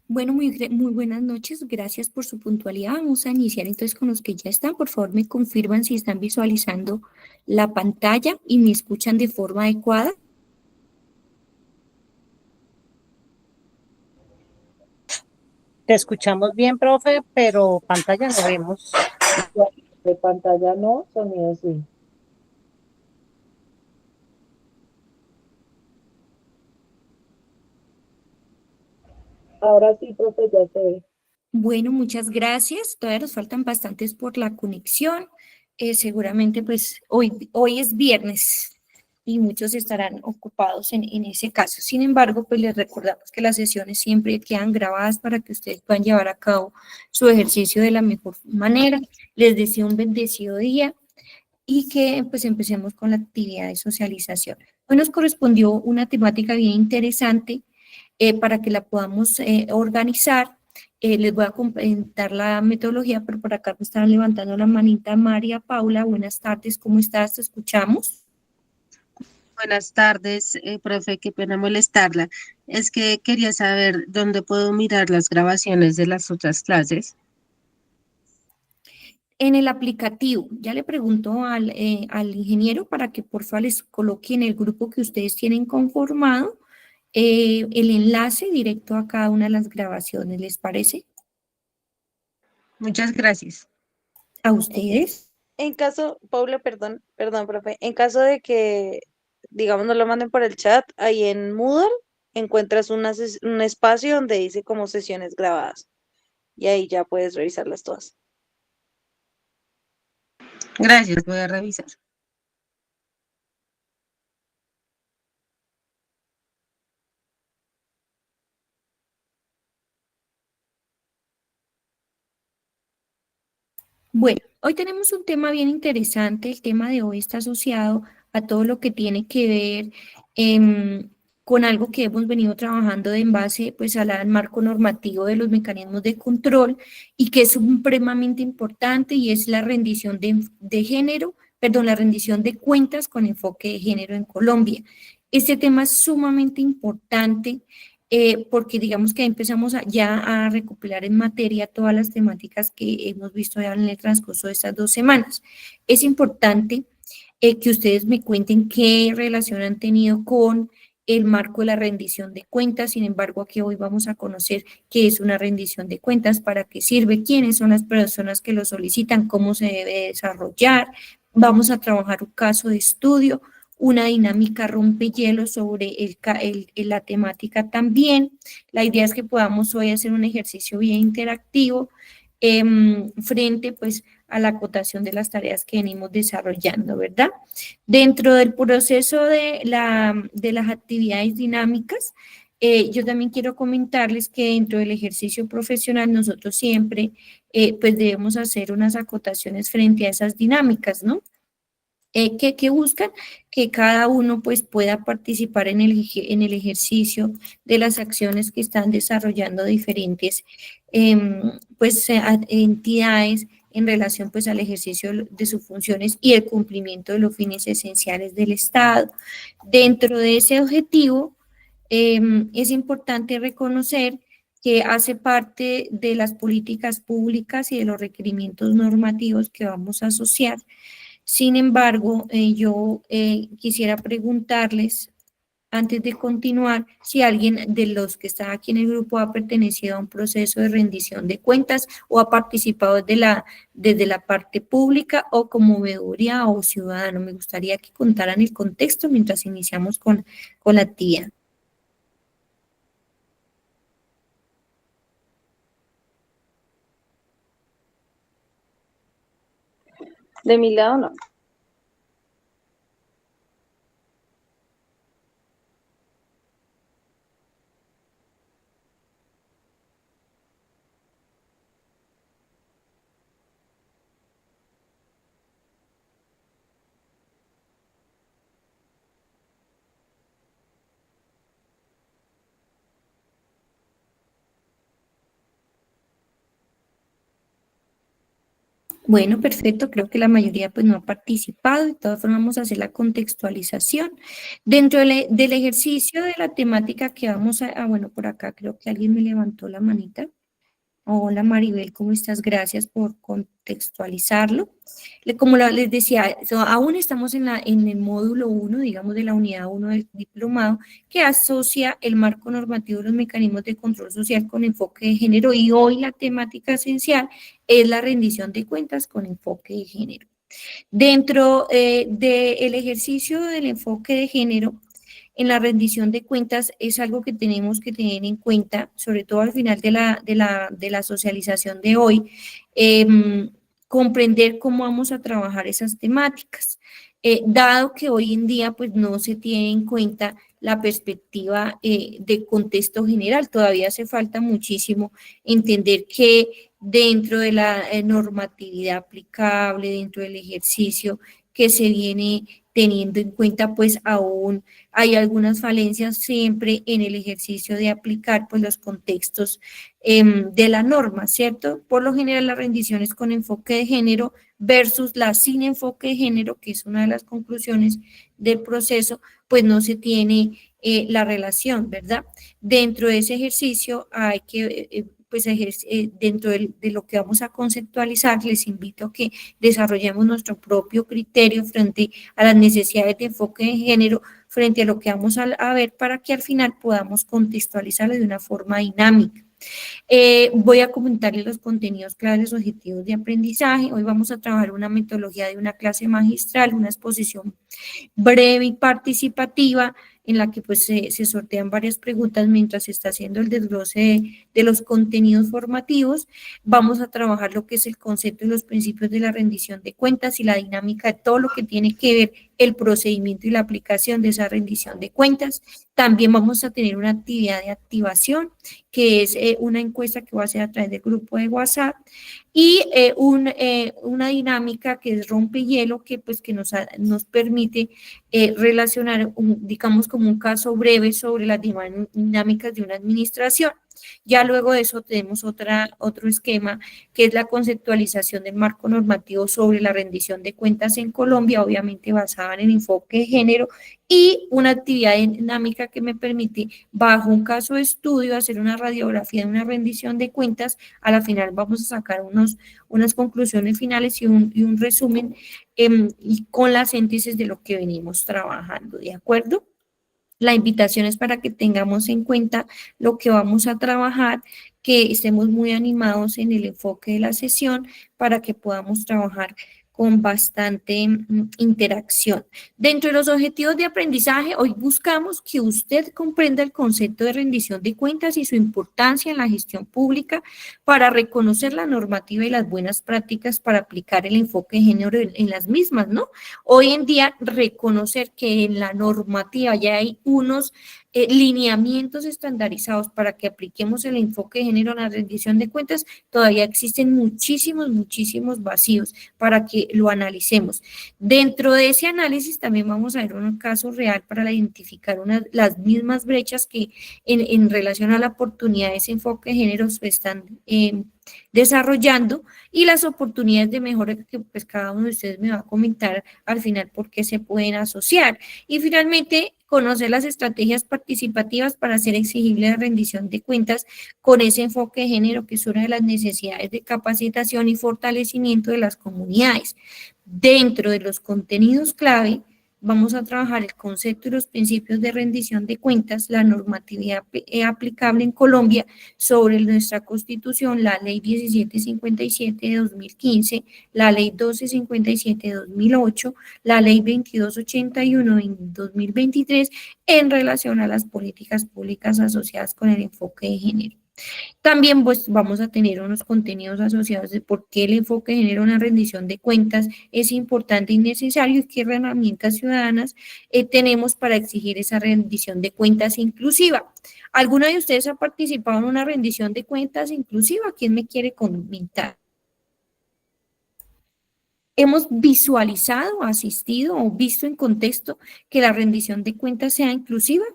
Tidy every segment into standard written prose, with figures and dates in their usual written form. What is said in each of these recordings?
Bueno, muy buenas noches. Gracias por su puntualidad. Vamos a iniciar entonces con los que ya están. Por favor, me confirman si están visualizando la pantalla y me escuchan de forma adecuada. Te escuchamos bien, profe, pero pantalla no vemos. De pantalla no, sonido sí. Ahora sí, profe, ya se ve. Bueno, muchas gracias. Todavía nos faltan bastantes por la conexión. Seguramente, pues, hoy es viernes y muchos estarán ocupados en ese caso. Sin embargo, pues les recordamos que las sesiones siempre quedan grabadas para que ustedes puedan llevar a cabo su ejercicio de la mejor manera. Les deseo un bendecido día y que pues empecemos con la actividad de socialización. Hoy nos correspondió una temática bien interesante para que la podamos organizar. Les voy a comentar la metodología, pero por acá me están levantando la manita María Paula. Buenas tardes, ¿cómo estás? ¿Te escuchamos? Buenas tardes, profe, qué pena molestarla. Es que quería saber dónde puedo mirar las grabaciones de las otras clases. En el aplicativo, ya le pregunto al ingeniero para que por favor les coloque en el grupo que ustedes tienen conformado el enlace directo a cada una de las grabaciones, ¿les parece? Muchas gracias. A ustedes. En caso, Paula, perdón, profe, en caso de que, digamos, no lo manden por el chat, ahí en Moodle encuentras un espacio donde dice como sesiones grabadas y ahí ya puedes revisarlas todas. Gracias, voy a revisar. Bueno, hoy tenemos un tema bien interesante. El tema de hoy está asociado a todo lo que tiene que ver con algo que hemos venido trabajando en base pues, al marco normativo de los mecanismos de control y que es supremamente importante y es la rendición de género, perdón, la rendición de cuentas con enfoque de género en Colombia. Este tema es sumamente importante porque digamos que empezamos ya a recopilar en materia todas las temáticas que hemos visto ya en el transcurso de estas 2 semanas. Es importante que ustedes me cuenten qué relación han tenido con el marco de la rendición de cuentas. Sin embargo, aquí hoy vamos a conocer qué es una rendición de cuentas, para qué sirve, quiénes son las personas que lo solicitan, cómo se debe desarrollar. Vamos a trabajar un caso de estudio, una dinámica rompehielo sobre la temática también. La idea es que podamos hoy hacer un ejercicio bien interactivo frente pues a la acotación de las tareas que venimos desarrollando, ¿verdad? Dentro del proceso de las actividades dinámicas, yo también quiero comentarles que dentro del ejercicio profesional nosotros siempre pues debemos hacer unas acotaciones frente a esas dinámicas, ¿no? Que buscan que cada uno pues pueda participar en el ejercicio de las acciones que están desarrollando diferentes pues entidades en relación pues al ejercicio de sus funciones y el cumplimiento de los fines esenciales del Estado. Dentro de ese objetivo es importante reconocer que hace parte de las políticas públicas y de los requerimientos normativos que vamos a asociar. Sin embargo, yo quisiera preguntarles, antes de continuar, si alguien de los que está aquí en el grupo ha pertenecido a un proceso de rendición de cuentas o ha participado desde la parte pública o como veeduría o ciudadano. Me gustaría que contaran el contexto mientras iniciamos con la actividad. De mi lado, no. Bueno, perfecto. Creo que la mayoría pues no ha participado. De todas formas, vamos a hacer la contextualización. Dentro del ejercicio de la temática que vamos bueno, por acá creo que alguien me levantó la manita. Hola Maribel, ¿cómo estás? Gracias por contextualizarlo. Como les decía, aún estamos en el módulo 1, digamos, de la unidad 1 del diplomado, que asocia el marco normativo y los mecanismos de control social con enfoque de género, y hoy la temática esencial es la rendición de cuentas con enfoque de género. Dentro del ejercicio del enfoque de género, en la rendición de cuentas es algo que tenemos que tener en cuenta, sobre todo al final de la socialización de hoy, comprender cómo vamos a trabajar esas temáticas, dado que hoy en día pues no se tiene en cuenta la perspectiva de contexto general. Todavía hace falta muchísimo entender que dentro de la normatividad aplicable, dentro del ejercicio que se viene teniendo en cuenta, pues aún hay algunas falencias siempre en el ejercicio de aplicar pues los contextos de la norma, ¿cierto? Por lo general las rendiciones con enfoque de género versus la sin enfoque de género, que es una de las conclusiones del proceso, pues no se tiene la relación, ¿verdad? Dentro de ese ejercicio hay que pues dentro de lo que vamos a conceptualizar, les invito a que desarrollemos nuestro propio criterio frente a las necesidades de enfoque de género, frente a lo que vamos a ver, para que al final podamos contextualizarlo de una forma dinámica. Voy a comentarles los contenidos claves, objetivos de aprendizaje. Hoy vamos a trabajar una metodología de una clase magistral, una exposición breve y participativa, en la que pues se sortean varias preguntas mientras se está haciendo el desglose de los contenidos formativos. Vamos a trabajar lo que es el concepto y los principios de la rendición de cuentas y la dinámica de todo lo que tiene que ver el procedimiento y la aplicación de esa rendición de cuentas. También vamos a tener una actividad de activación, que es una encuesta que va a ser a través del grupo de WhatsApp, y una dinámica que es rompehielo, que pues que nos permite relacionar, digamos, como un caso breve sobre las dinámicas de una administración. Ya luego de eso tenemos otro esquema, que es la conceptualización del marco normativo sobre la rendición de cuentas en Colombia, obviamente basada en el enfoque de género, y una actividad dinámica que me permite, bajo un caso de estudio, hacer una radiografía de una rendición de cuentas. A la final vamos a sacar unas conclusiones finales y un resumen y con la síntesis de lo que venimos trabajando, ¿de acuerdo? La invitación es para que tengamos en cuenta lo que vamos a trabajar, que estemos muy animados en el enfoque de la sesión para que podamos trabajar con bastante interacción. Dentro de los objetivos de aprendizaje, hoy buscamos que usted comprenda el concepto de rendición de cuentas y su importancia en la gestión pública, para reconocer la normativa y las buenas prácticas para aplicar el enfoque de género en las mismas, ¿no? Hoy en día, reconocer que en la normativa ya hay unos lineamientos estandarizados para que apliquemos el enfoque de género en la rendición de cuentas. Todavía existen muchísimos vacíos para que lo analicemos. Dentro de ese análisis también vamos a ver un caso real para identificar las mismas brechas que en relación a la oportunidad de ese enfoque de género se están desarrollando, y las oportunidades de mejora que pues cada uno de ustedes me va a comentar al final por qué se pueden asociar. Y finalmente, conocer las estrategias participativas para hacer exigible la rendición de cuentas con ese enfoque de género, que es una de las necesidades de capacitación y fortalecimiento de las comunidades. Dentro de los contenidos clave, vamos a trabajar el concepto y los principios de rendición de cuentas, la normatividad aplicable en Colombia sobre nuestra Constitución, la Ley 1757 de 2015, la Ley 1257 de 2008, la Ley 2281 de 2023, en relación a las políticas públicas asociadas con el enfoque de género. También pues vamos a tener unos contenidos asociados de por qué el enfoque de género en la rendición de cuentas es importante y necesario, y qué herramientas ciudadanas tenemos para exigir esa rendición de cuentas inclusiva. ¿Alguna de ustedes ha participado en una rendición de cuentas inclusiva? ¿Quién me quiere comentar? ¿Hemos visualizado, asistido o visto en contexto que la rendición de cuentas sea inclusiva?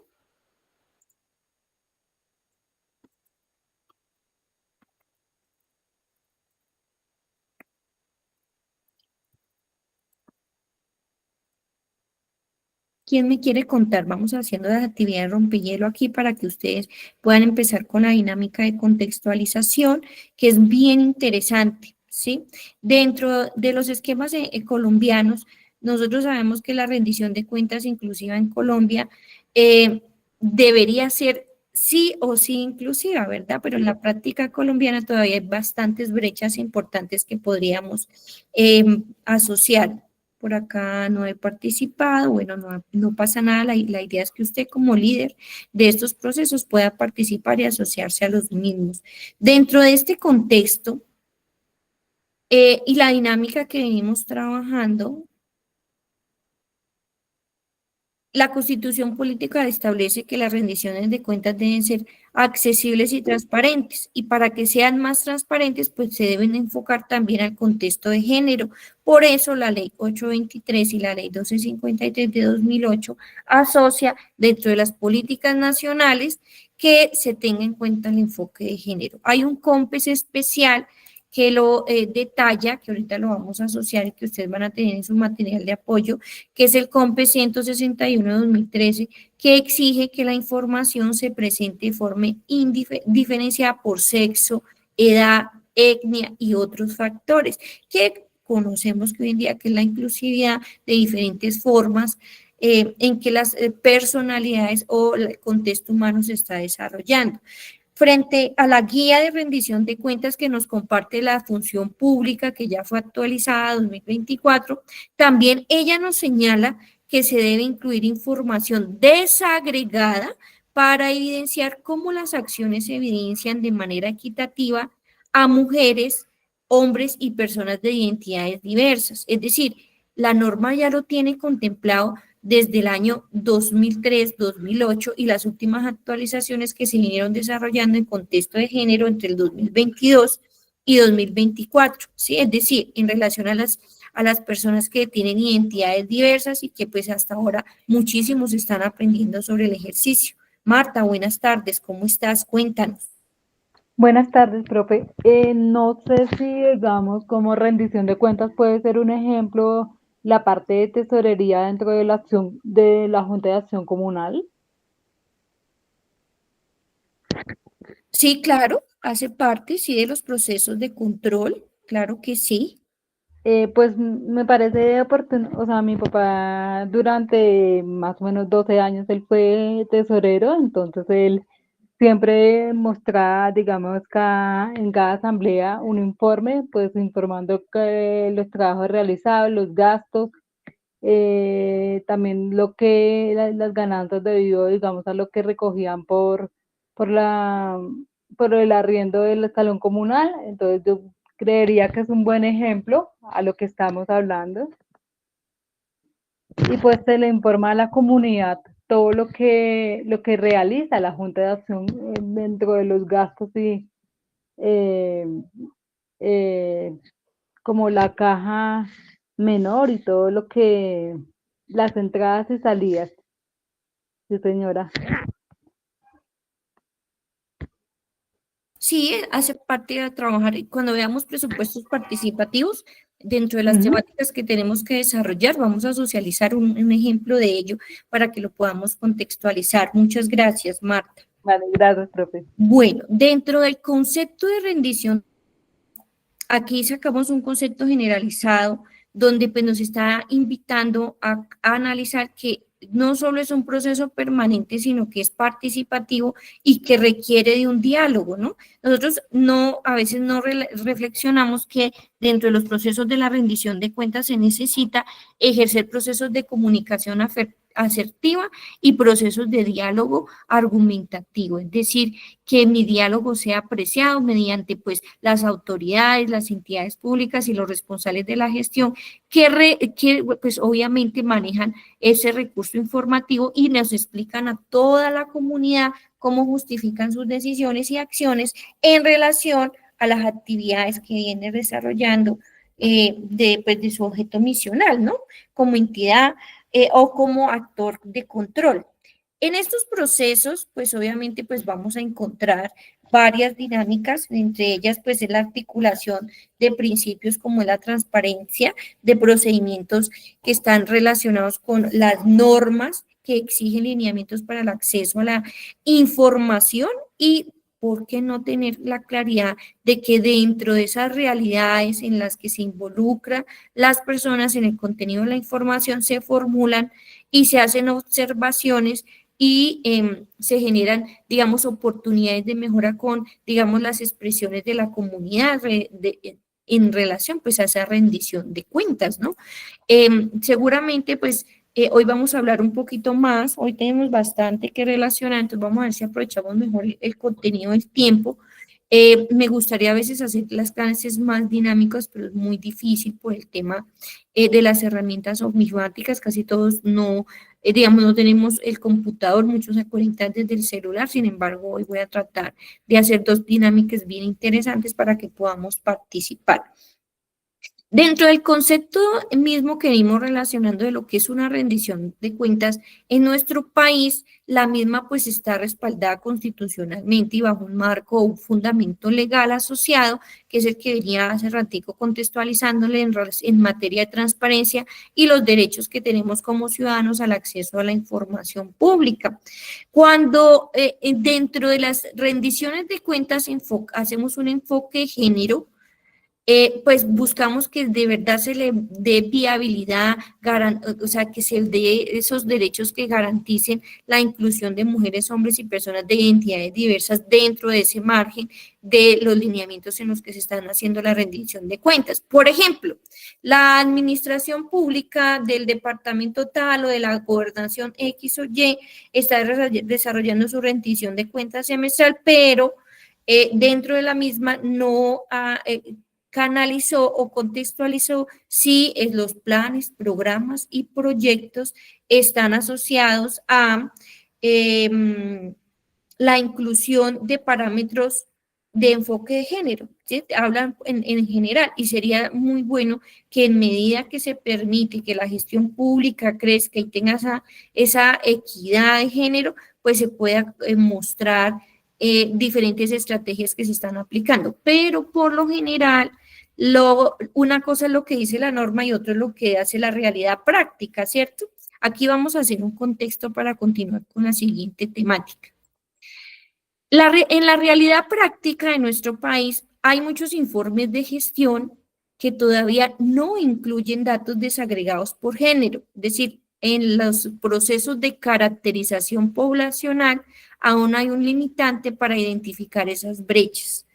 ¿Quién me quiere contar? Vamos haciendo las actividades rompehielo aquí para que ustedes puedan empezar con la dinámica de contextualización, que es bien interesante, ¿sí? Dentro de los esquemas colombianos, nosotros sabemos que la rendición de cuentas inclusiva en Colombia debería ser sí o sí inclusiva, ¿verdad? Pero en la práctica colombiana todavía hay bastantes brechas importantes que podríamos asociar. Por acá no he participado, bueno, no pasa nada, la idea es que usted como líder de estos procesos pueda participar y asociarse a los mismos. Dentro de este contexto y la dinámica que venimos trabajando, la Constitución Política establece que las rendiciones de cuentas deben ser accesibles y transparentes, y para que sean más transparentes, pues se deben enfocar también al contexto de género. Por eso la Ley 823 y la Ley 1253 de 2008 asocia dentro de las políticas nacionales que se tenga en cuenta el enfoque de género. Hay un COMPES especial que lo detalla, que ahorita lo vamos a asociar y que ustedes van a tener en su material de apoyo, que es el COMPES 161 de 2013, que exige que la información se presente de forma diferenciada por sexo, edad, etnia y otros factores, que conocemos que hoy en día que es la inclusividad de diferentes formas en que las personalidades o el contexto humano se está desarrollando. Frente a la guía de rendición de cuentas que nos comparte la función pública, que ya fue actualizada 2024, también ella nos señala que se debe incluir información desagregada para evidenciar cómo las acciones se evidencian de manera equitativa a mujeres, hombres y personas de identidades diversas. Es decir, la norma ya lo tiene contemplado desde el año 2003, 2008 y las últimas actualizaciones que se vinieron desarrollando en contexto de género entre el 2022 y 2024, ¿sí? Es decir, en relación a las personas que tienen identidades diversas y que pues hasta ahora muchísimos están aprendiendo sobre el ejercicio. Marta, buenas tardes, ¿cómo estás? Cuéntanos. Buenas tardes, profe. No sé si, digamos, como rendición de cuentas puede ser un ejemplo la parte de tesorería dentro de la acción de la Junta de Acción Comunal. Sí, claro, hace parte, sí, de los procesos de control, claro que sí. Pues me parece oportuno, o sea, mi papá durante más o menos 12 años él fue tesorero, entonces él siempre mostraba, digamos, en cada asamblea un informe, pues informando que los trabajos realizados, los gastos, también las ganancias debido, digamos, a lo que recogían por la, por el arriendo del salón comunal. Entonces yo creería que es un buen ejemplo a lo que estamos hablando. Y pues se le informa a la comunidad todo lo que realiza la Junta de Acción dentro de los gastos y eh, eh, como la caja menor y todo lo que, las entradas y salidas. Sí, señora. Sí, hace parte de trabajar. Y cuando veamos presupuestos participativos, dentro de las temáticas que tenemos que desarrollar, vamos a socializar un ejemplo de ello para que lo podamos contextualizar. Muchas gracias, Marta. Vale, gracias, profe. Bueno, dentro del concepto de rendición, aquí sacamos un concepto generalizado donde pues, nos está invitando a analizar que no solo es un proceso permanente, sino que es participativo y que requiere de un diálogo, ¿no? Nosotros a veces no reflexionamos que dentro de los procesos de la rendición de cuentas se necesita ejercer procesos de comunicación asertiva y procesos de diálogo argumentativo, es decir, que mi diálogo sea apreciado mediante pues las autoridades, las entidades públicas y los responsables de la gestión que pues obviamente manejan ese recurso informativo y nos explican a toda la comunidad cómo justifican sus decisiones y acciones en relación a las actividades que viene desarrollando pues, de su objeto misional, ¿no? Como entidad o como actor de control. En estos procesos, pues obviamente, pues vamos a encontrar varias dinámicas, entre ellas pues es la articulación de principios como es la transparencia, de procedimientos que están relacionados con las normas que exigen lineamientos para el acceso a la información y ¿por qué no tener la claridad de que dentro de esas realidades en las que se involucran las personas en el contenido de la información se formulan y se hacen observaciones y se generan, digamos, oportunidades de mejora con, digamos, las expresiones de la comunidad en relación, pues, a esa rendición de cuentas, ¿no? Seguramente, pues, hoy vamos a hablar un poquito más, hoy tenemos bastante que relacionar, entonces vamos a ver si aprovechamos mejor el contenido del tiempo. Me gustaría a veces hacer las clases más dinámicas, pero es muy difícil por el tema de las herramientas ofimáticas, casi todos no, digamos, no tenemos el computador, muchos se conectan desde el celular, sin embargo, hoy voy a tratar de hacer dos dinámicas bien interesantes para que podamos participar. Dentro del concepto mismo que vimos relacionando de lo que es una rendición de cuentas, en nuestro país la misma pues está respaldada constitucionalmente y bajo un marco o un fundamento legal asociado, que es el que venía hace ratico contextualizándole en materia de transparencia y los derechos que tenemos como ciudadanos al acceso a la información pública. Cuando dentro de las rendiciones de cuentas hacemos un enfoque de género, pues buscamos que de verdad se le dé viabilidad, o sea, que se dé esos derechos que garanticen la inclusión de mujeres, hombres y personas de identidades diversas dentro de ese margen de los lineamientos en los que se están haciendo la rendición de cuentas. Por ejemplo, la administración pública del departamento tal o de la gobernación X o Y está desarrollando su rendición de cuentas semestral, pero dentro de la misma no canalizó o contextualizó si los planes, programas y proyectos están asociados a la inclusión de parámetros de enfoque de género, ¿sí? Hablan en general y sería muy bueno que en medida que se permite que la gestión pública crezca y tenga esa equidad de género, pues se pueda mostrar diferentes estrategias que se están aplicando, pero por lo general una cosa es lo que dice la norma y otra es lo que hace la realidad práctica, ¿cierto? Aquí vamos a hacer un contexto para continuar con la siguiente temática. En la realidad práctica de nuestro país hay muchos informes de gestión que todavía no incluyen datos desagregados por género, es decir, en los procesos de caracterización poblacional aún hay un limitante para identificar esas brechas.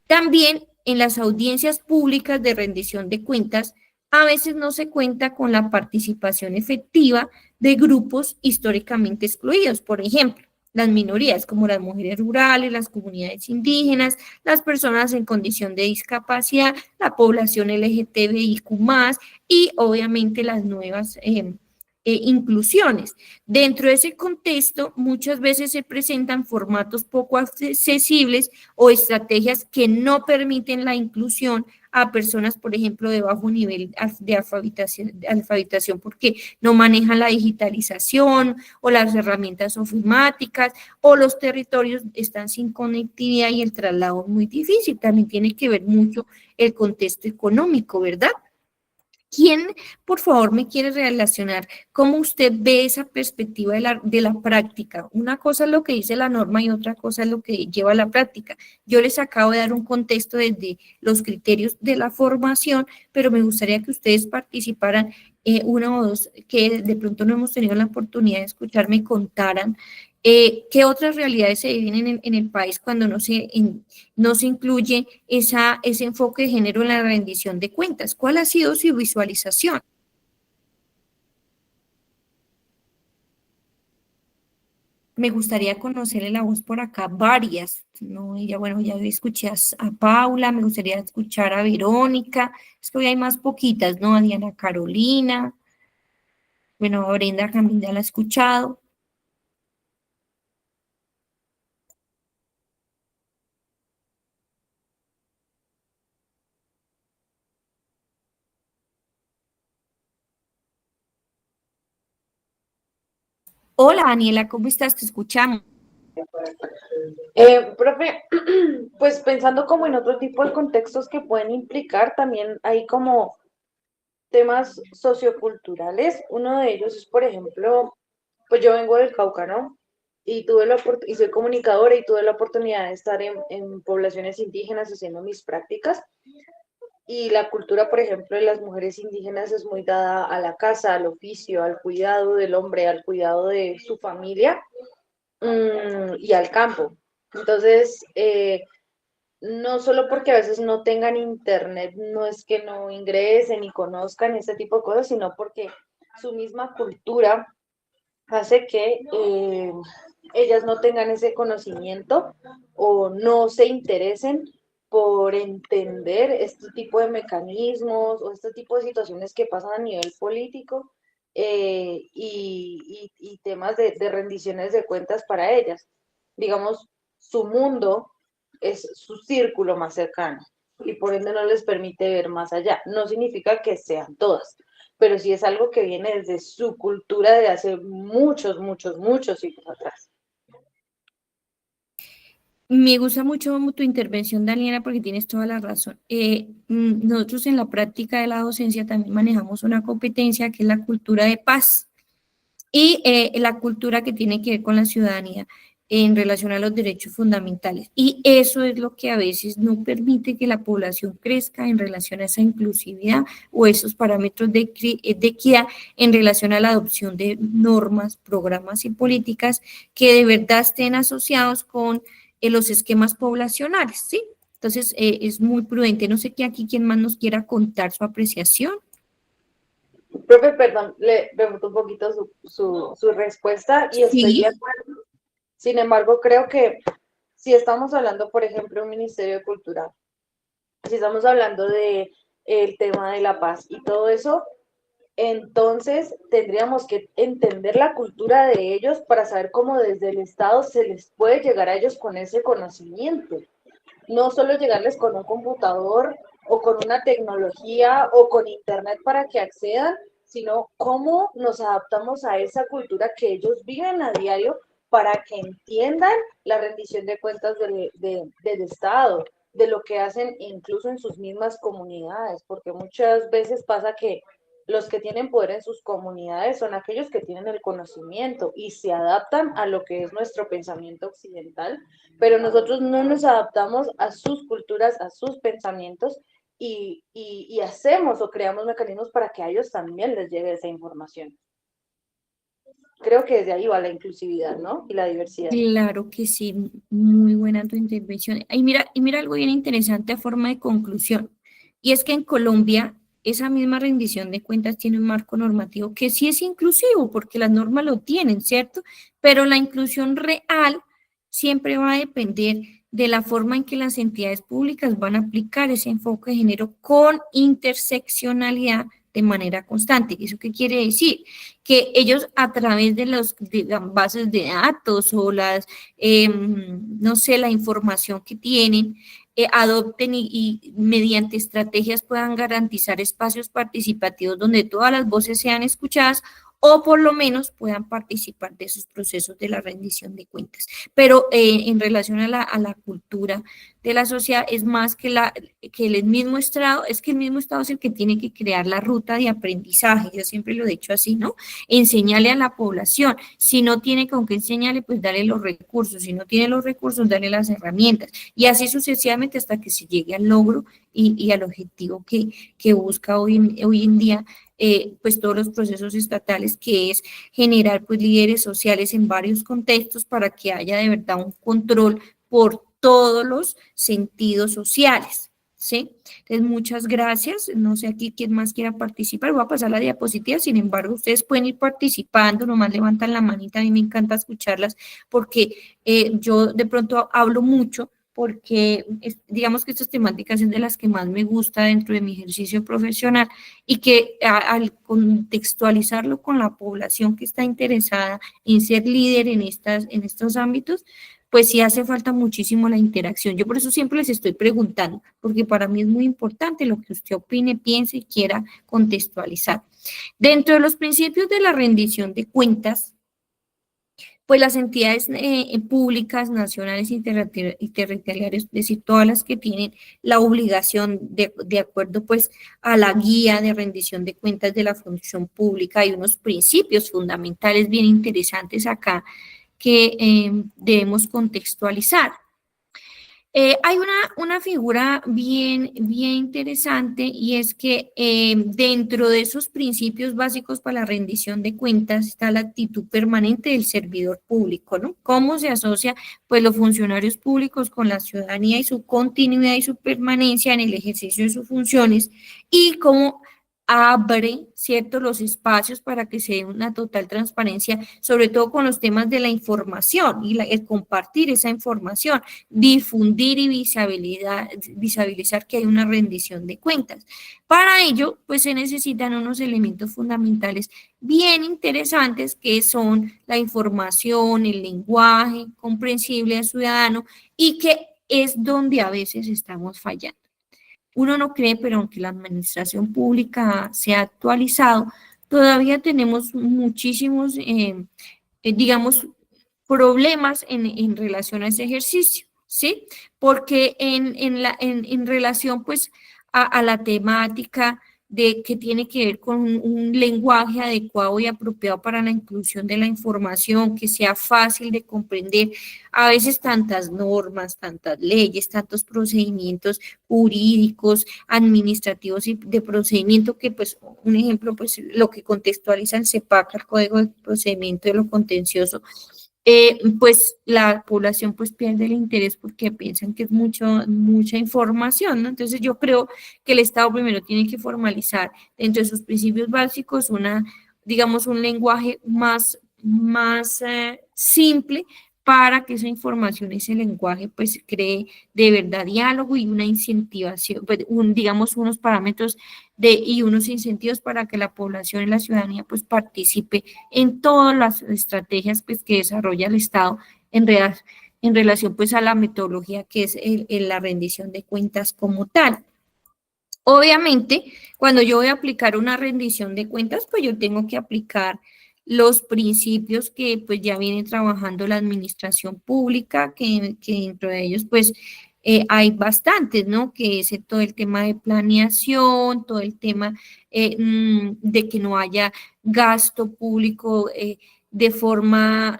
También en las audiencias públicas de rendición de cuentas, a veces no se cuenta con la participación efectiva de grupos históricamente excluidos, por ejemplo, las minorías como las mujeres rurales, las comunidades indígenas, las personas en condición de discapacidad, la población LGTBIQ+, y obviamente las nuevas inclusiones. Dentro de ese contexto, muchas veces se presentan formatos poco accesibles o estrategias que no permiten la inclusión a personas, por ejemplo, de bajo nivel de alfabetización porque no manejan la digitalización o las herramientas ofimáticas o los territorios están sin conectividad y el traslado es muy difícil. También tiene que ver mucho el contexto económico, ¿verdad? ¿Quién, por favor, me quiere relacionar cómo usted ve esa perspectiva de la práctica? Una cosa es lo que dice la norma y otra cosa es lo que lleva a la práctica. Yo les acabo de dar un contexto desde los criterios de la formación, pero me gustaría que ustedes participaran, una o dos, que de pronto no hemos tenido la oportunidad de escucharme, contaran qué otras realidades se viven en el país cuando no se incluye ese enfoque de género en la rendición de cuentas. ¿Cuál ha sido su visualización? Me gustaría conocerle la voz por acá, varias, ¿no? Y ya, bueno, ya escuché a Paula, me gustaría escuchar a Verónica, es que hoy hay más poquitas, ¿no? A Diana Carolina, bueno, a Brenda también ya la he escuchado. Hola, Daniela, ¿cómo estás? Te escuchamos. Profe, pues pensando como en otro tipo de contextos que pueden implicar, también hay como temas socioculturales. Uno de ellos es, por ejemplo, pues yo vengo del Cauca, ¿no? Y y soy comunicadora y tuve la oportunidad de estar en poblaciones indígenas haciendo mis prácticas. Y la cultura, por ejemplo, de las mujeres indígenas es muy dada a la casa, al oficio, al cuidado del hombre, al cuidado de su familia, y al campo. Entonces, no solo porque a veces no tengan internet, no es que no ingresen y conozcan este tipo de cosas, sino porque su misma cultura hace que ellas no tengan ese conocimiento o no se interesen por entender este tipo de mecanismos o este tipo de situaciones que pasan a nivel político, y temas de rendiciones de cuentas para ellas. Digamos, su mundo es su círculo más cercano y por ende no les permite ver más allá. No significa que sean todas, pero sí es algo que viene desde su cultura de hace muchos, muchos, muchos siglos atrás. Me gusta mucho tu intervención, Daniela, porque tienes toda la razón. Nosotros en la práctica de la docencia también manejamos una competencia que es la cultura de paz y la cultura que tiene que ver con la ciudadanía en relación a los derechos fundamentales. Y eso es lo que a veces no permite que la población crezca en relación a esa inclusividad o esos parámetros de equidad en relación a la adopción de normas, programas y políticas que de verdad estén asociados con los esquemas poblacionales, ¿sí? Entonces, es muy prudente. No sé qué aquí quién más nos quiera contar su apreciación. Profe, perdón, le pregunto un poquito su respuesta y estoy Sí. de acuerdo. Sin embargo, creo que si estamos hablando, por ejemplo, de un Ministerio de Cultura, si estamos hablando de el tema de la paz y todo eso, entonces tendríamos que entender la cultura de ellos para saber cómo desde el Estado se les puede llegar a ellos con ese conocimiento. No solo llegarles con un computador o con una tecnología o con internet para que accedan, sino cómo nos adaptamos a esa cultura que ellos viven a diario para que entiendan la rendición de cuentas del Estado, de lo que hacen incluso en sus mismas comunidades, porque muchas veces pasa que los que tienen poder en sus comunidades son aquellos que tienen el conocimiento y se adaptan a lo que es nuestro pensamiento occidental, pero nosotros no nos adaptamos a sus culturas, a sus pensamientos y hacemos o creamos mecanismos para que a ellos también les llegue esa información. Creo que desde ahí va la inclusividad, ¿no? Y la diversidad. Claro que sí, muy buena tu intervención. Y mira algo bien interesante a forma de conclusión, y es que en Colombia esa misma rendición de cuentas tiene un marco normativo que sí es inclusivo, porque las normas lo tienen, ¿cierto? Pero la inclusión real siempre va a depender de la forma en que las entidades públicas van a aplicar ese enfoque de género con interseccionalidad de manera constante. ¿Eso qué quiere decir? Que ellos a través de las bases de datos o no sé, la información que tienen, adopten y mediante estrategias puedan garantizar espacios participativos donde todas las voces sean escuchadas o por lo menos puedan participar de esos procesos de la rendición de cuentas. Pero en relación a la cultura de la sociedad, es más que el mismo Estado, es que el mismo Estado es el que tiene que crear la ruta de aprendizaje, yo siempre lo he dicho así, ¿no? Enseñarle a la población, si no tiene con qué enseñarle, pues darle los recursos, si no tiene los recursos, darle las herramientas, y así sucesivamente hasta que se llegue al logro y al objetivo que busca hoy en día, pues todos los procesos estatales, que es generar pues líderes sociales en varios contextos para que haya de verdad un control por todos los sentidos sociales, ¿sí? Entonces, muchas gracias. No sé aquí quién más quiera participar. Voy a pasar la diapositiva, sin embargo, ustedes pueden ir participando, nomás levantan la manita, a mí me encanta escucharlas porque yo de pronto hablo mucho, porque digamos que estas temáticas son de las que más me gusta dentro de mi ejercicio profesional y que al contextualizarlo con la población que está interesada en ser líder en estos ámbitos, pues sí hace falta muchísimo la interacción. Yo por eso siempre les estoy preguntando, porque para mí es muy importante lo que usted opine, piense y quiera contextualizar. Dentro de los principios de la rendición de cuentas, pues las entidades públicas, nacionales y territoriales, es decir, todas las que tienen la obligación de acuerdo pues a la guía de rendición de cuentas de la función pública, hay unos principios fundamentales bien interesantes acá que debemos contextualizar. Hay una figura bien interesante y es que dentro de esos principios básicos para la rendición de cuentas está la actitud permanente del servidor público, ¿no? ¿Cómo se asocia pues los funcionarios públicos con la ciudadanía y su continuidad y su permanencia en el ejercicio de sus funciones y cómo abre, ¿cierto?, los espacios para que se dé una total transparencia, sobre todo con los temas de la información y el compartir esa información, difundir y visibilizar que hay una rendición de cuentas. Para ello, pues se necesitan unos elementos fundamentales bien interesantes que son la información, el lenguaje comprensible al ciudadano y que es donde a veces estamos fallando. Uno no cree, pero aunque la administración pública se ha actualizado, todavía tenemos muchísimos, digamos, problemas en relación a ese ejercicio, ¿sí? Porque en relación, pues, a la temática de que tiene que ver con un lenguaje adecuado y apropiado para la inclusión de la información, que sea fácil de comprender. A veces tantas normas, tantas leyes, tantos procedimientos jurídicos, administrativos y de procedimiento que, pues, un ejemplo, pues, lo que contextualiza el CEPAC, el Código de Procedimiento de lo Contencioso, pues la población pues pierde el interés porque piensan que es mucha información, ¿no? Entonces yo creo que el Estado primero tiene que formalizar dentro de sus principios básicos digamos, un lenguaje más simple para que esa información, ese lenguaje, pues cree de verdad diálogo y una incentivación, pues, digamos, unos parámetros y unos incentivos para que la población y la ciudadanía pues participe en todas las estrategias pues que desarrolla el Estado en relación pues a la metodología que es la rendición de cuentas como tal. Obviamente, cuando yo voy a aplicar una rendición de cuentas, pues yo tengo que aplicar los principios que pues ya viene trabajando la administración pública, que dentro de ellos pues hay bastantes, ¿no? Que es todo el tema de planeación, todo el tema de que no haya gasto público de forma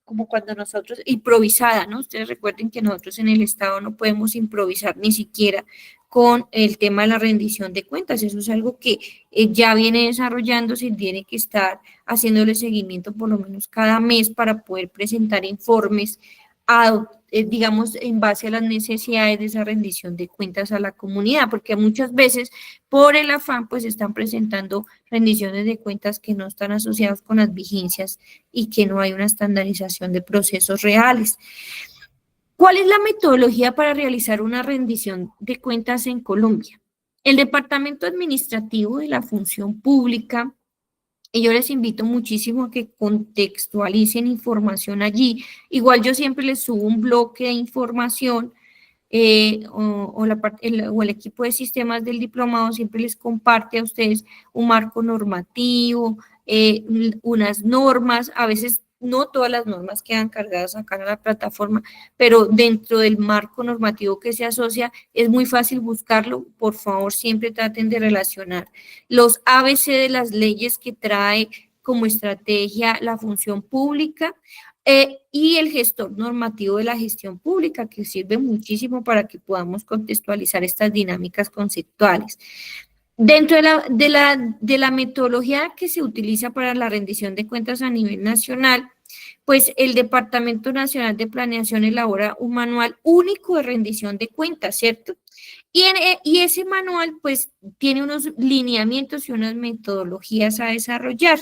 como cuando nosotros, improvisada, ¿no? Ustedes recuerden que nosotros en el Estado no podemos improvisar ni siquiera con el tema de la rendición de cuentas. Eso es algo que ya viene desarrollándose y tiene que estar haciéndole seguimiento por lo menos cada mes para poder presentar informes digamos, en base a las necesidades de esa rendición de cuentas a la comunidad, porque muchas veces por el afán pues están presentando rendiciones de cuentas que no están asociadas con las vigencias y que no hay una estandarización de procesos reales. ¿Cuál es la metodología para realizar una rendición de cuentas en Colombia? El Departamento Administrativo de la Función Pública, y yo les invito muchísimo a que contextualicen información allí. Igual yo siempre les subo un bloque de información o el equipo de sistemas del diplomado siempre les comparte a ustedes un marco normativo, unas normas, a veces no todas las normas quedan cargadas acá en la plataforma, pero dentro del marco normativo que se asocia es muy fácil buscarlo. Por favor, siempre traten de relacionar los ABC de las leyes que trae como estrategia la función pública y el gestor normativo de la gestión pública, que sirve muchísimo para que podamos contextualizar estas dinámicas conceptuales. Dentro de la metodología que se utiliza para la rendición de cuentas a nivel nacional, pues el Departamento Nacional de Planeación elabora un manual único de rendición de cuentas, ¿cierto? Y ese manual pues tiene unos lineamientos y unas metodologías a desarrollar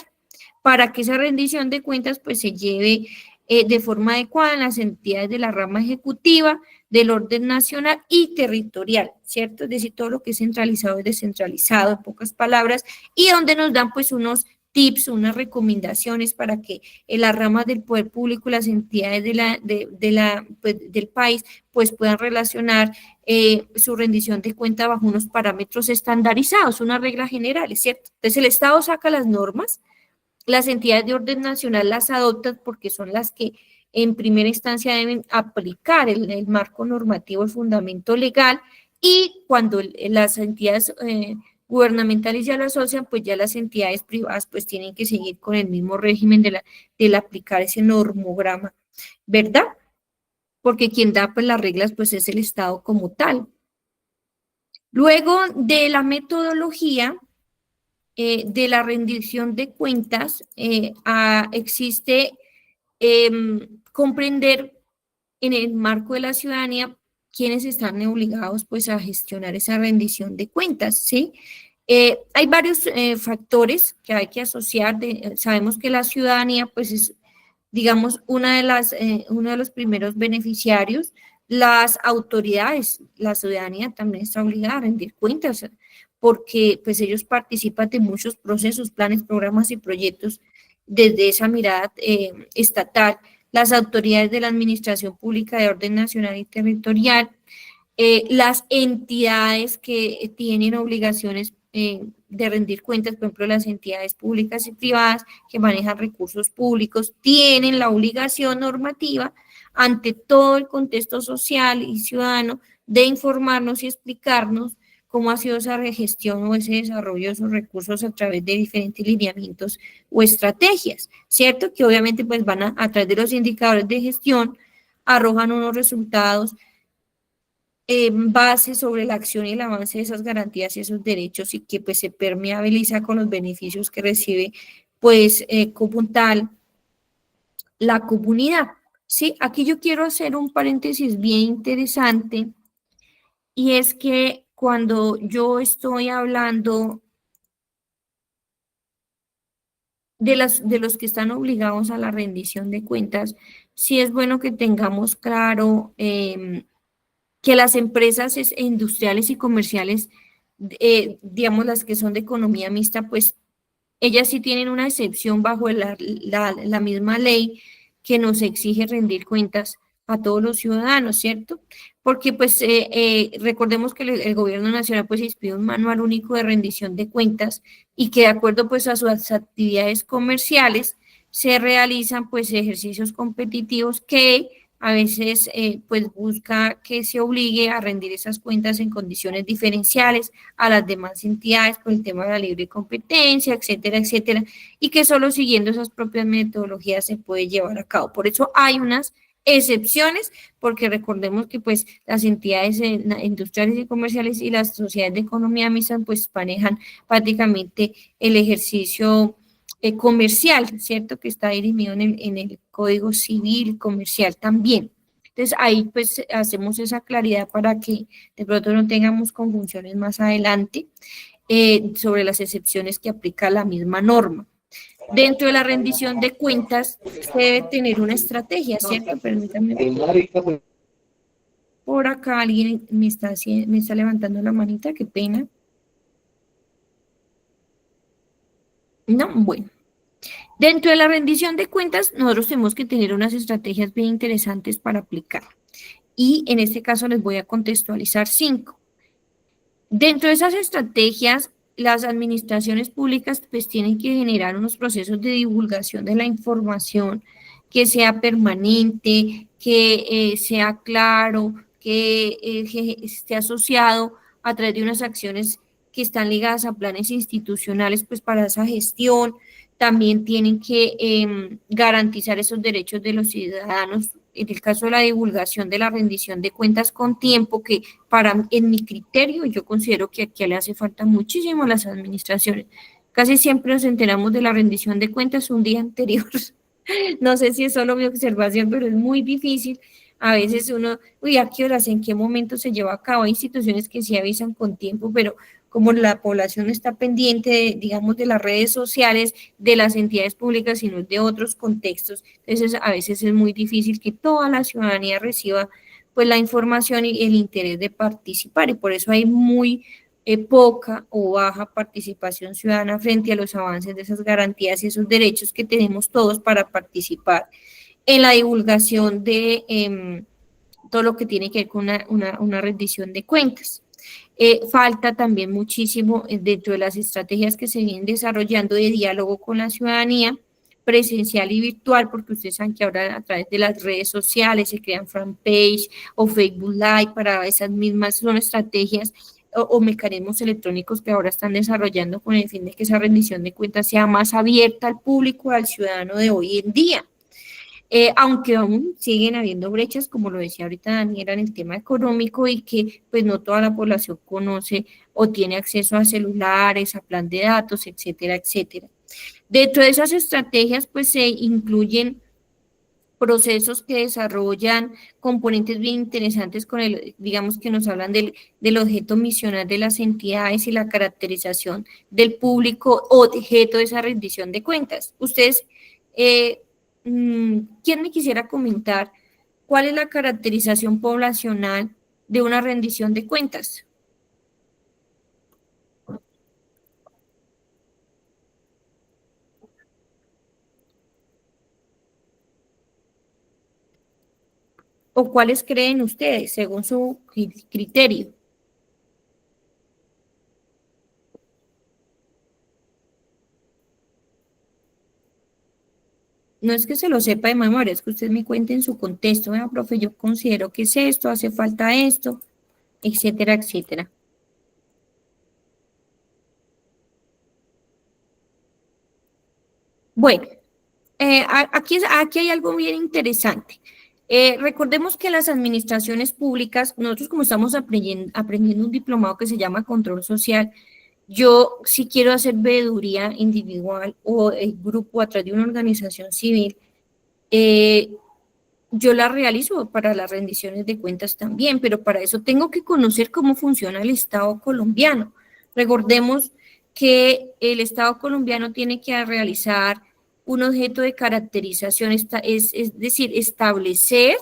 para que esa rendición de cuentas pues se lleve de forma adecuada en las entidades de la rama ejecutiva, del orden nacional y territorial, ¿cierto? Es decir, todo lo que es centralizado es descentralizado, en pocas palabras, y donde nos dan pues unos tips, unas recomendaciones para que las ramas del poder público, las entidades del país, pues puedan relacionar su rendición de cuenta bajo unos parámetros estandarizados, unas reglas generales, ¿cierto? Entonces el Estado saca las normas, las entidades de orden nacional las adoptan porque son las que en primera instancia deben aplicar el marco normativo, el fundamento legal, y cuando las entidades gubernamentales ya lo asocian, pues ya las entidades privadas pues tienen que seguir con el mismo régimen del aplicar ese normograma, ¿verdad? Porque quien da pues las reglas pues es el Estado como tal. Luego de la metodología de la rendición de cuentas, existe comprender en el marco de la ciudadanía quiénes están obligados pues a gestionar esa rendición de cuentas, ¿sí? Hay varios factores que hay que asociar. Sabemos que la ciudadanía pues es, digamos, uno de los primeros beneficiarios. Las autoridades, la ciudadanía también está obligada a rendir cuentas porque pues ellos participan de muchos procesos, planes, programas y proyectos desde esa mirada estatal. Las autoridades de la administración pública de orden nacional y territorial, las entidades que tienen obligaciones de rendir cuentas, por ejemplo, las entidades públicas y privadas que manejan recursos públicos, tienen la obligación normativa ante todo el contexto social y ciudadano de informarnos y explicarnos cómo ha sido esa gestión o ese desarrollo de esos recursos a través de diferentes lineamientos o estrategias, ¿cierto? Que obviamente pues van a través de los indicadores de gestión, arrojan unos resultados base sobre la acción y el avance de esas garantías y esos derechos, y que pues se permeabiliza con los beneficios que recibe pues como tal la comunidad, ¿sí? Aquí yo quiero hacer un paréntesis bien interesante, y es que cuando yo estoy hablando de los que están obligados a la rendición de cuentas, sí es bueno que tengamos claro que las empresas industriales y comerciales, digamos las que son de economía mixta, pues ellas sí tienen una excepción bajo la misma ley que nos exige rendir cuentas a todos los ciudadanos, ¿cierto? Porque pues recordemos que el gobierno nacional pues inspiró un manual único de rendición de cuentas, y que de acuerdo pues a sus actividades comerciales se realizan pues ejercicios competitivos que a veces pues busca que se obligue a rendir esas cuentas en condiciones diferenciales a las demás entidades por el tema de la libre competencia, etcétera, etcétera, y que solo siguiendo esas propias metodologías se puede llevar a cabo. Por eso hay unas excepciones, porque recordemos que pues las entidades industriales y comerciales y las sociedades de economía mixta pues manejan prácticamente el ejercicio comercial, ¿cierto? Que está dirimido en el Código Civil Comercial también. Entonces ahí pues hacemos esa claridad para que de pronto no tengamos confusiones más adelante sobre las excepciones que aplica la misma norma. Dentro de la rendición de cuentas se debe tener una estrategia, ¿cierto? Permítanme. Por acá alguien me está levantando la manita, qué pena. No, bueno. Dentro de la rendición de cuentas, nosotros tenemos que tener unas estrategias bien interesantes para aplicar. Y en este caso les voy a contextualizar 5. Dentro de esas estrategias, las administraciones públicas pues tienen que generar unos procesos de divulgación de la información que sea permanente, que sea claro, que esté asociado a través de unas acciones que están ligadas a planes institucionales pues para esa gestión. También tienen que garantizar esos derechos de los ciudadanos. En el caso de la divulgación de la rendición de cuentas con tiempo, que en mi criterio, yo considero que aquí le hace falta muchísimo a las administraciones. Casi siempre nos enteramos de la rendición de cuentas un día anterior. No sé si es solo mi observación, pero es muy difícil. A veces uno, ¿a qué horas, en qué momento se lleva a cabo? Hay instituciones que sí avisan con tiempo, pero como la población está pendiente, digamos, de las redes sociales, de las entidades públicas, sino de otros contextos, entonces a veces es muy difícil que toda la ciudadanía reciba pues la información y el interés de participar, y por eso hay muy poca o baja participación ciudadana frente a los avances de esas garantías y esos derechos que tenemos todos para participar en la divulgación de todo lo que tiene que ver con una rendición de cuentas. Falta también muchísimo dentro de las estrategias que se vienen desarrollando de diálogo con la ciudadanía, presencial y virtual, porque ustedes saben que ahora a través de las redes sociales se crean fanpage o Facebook Live para esas mismas, son estrategias o mecanismos electrónicos que ahora están desarrollando con el fin de que esa rendición de cuentas sea más abierta al público, al ciudadano de hoy en día. Aunque aún siguen habiendo brechas, como lo decía ahorita Daniela, en el tema económico y que pues no toda la población conoce o tiene acceso a celulares, a plan de datos, etcétera, etcétera. Dentro de esas estrategias pues se incluyen procesos que desarrollan componentes bien interesantes con el, digamos que nos hablan del objeto misional de las entidades y la caracterización del público objeto de esa rendición de cuentas. Ustedes, ¿quién me quisiera comentar cuál es la caracterización poblacional de una rendición de cuentas? ¿O cuáles creen ustedes, según su criterio? No es que se lo sepa de memoria, es que usted me cuente en su contexto. Bueno, profe, yo considero que es esto, hace falta esto, etcétera, etcétera. Bueno, aquí hay algo bien interesante. Recordemos que las administraciones públicas, nosotros como estamos aprendiendo un diplomado que se llama Control Social, yo si quiero hacer veeduría individual o el grupo a través de una organización civil, yo la realizo para las rendiciones de cuentas también, pero para eso tengo que conocer cómo funciona el Estado colombiano. Recordemos que el Estado colombiano tiene que realizar un objeto de caracterización, es decir, establecer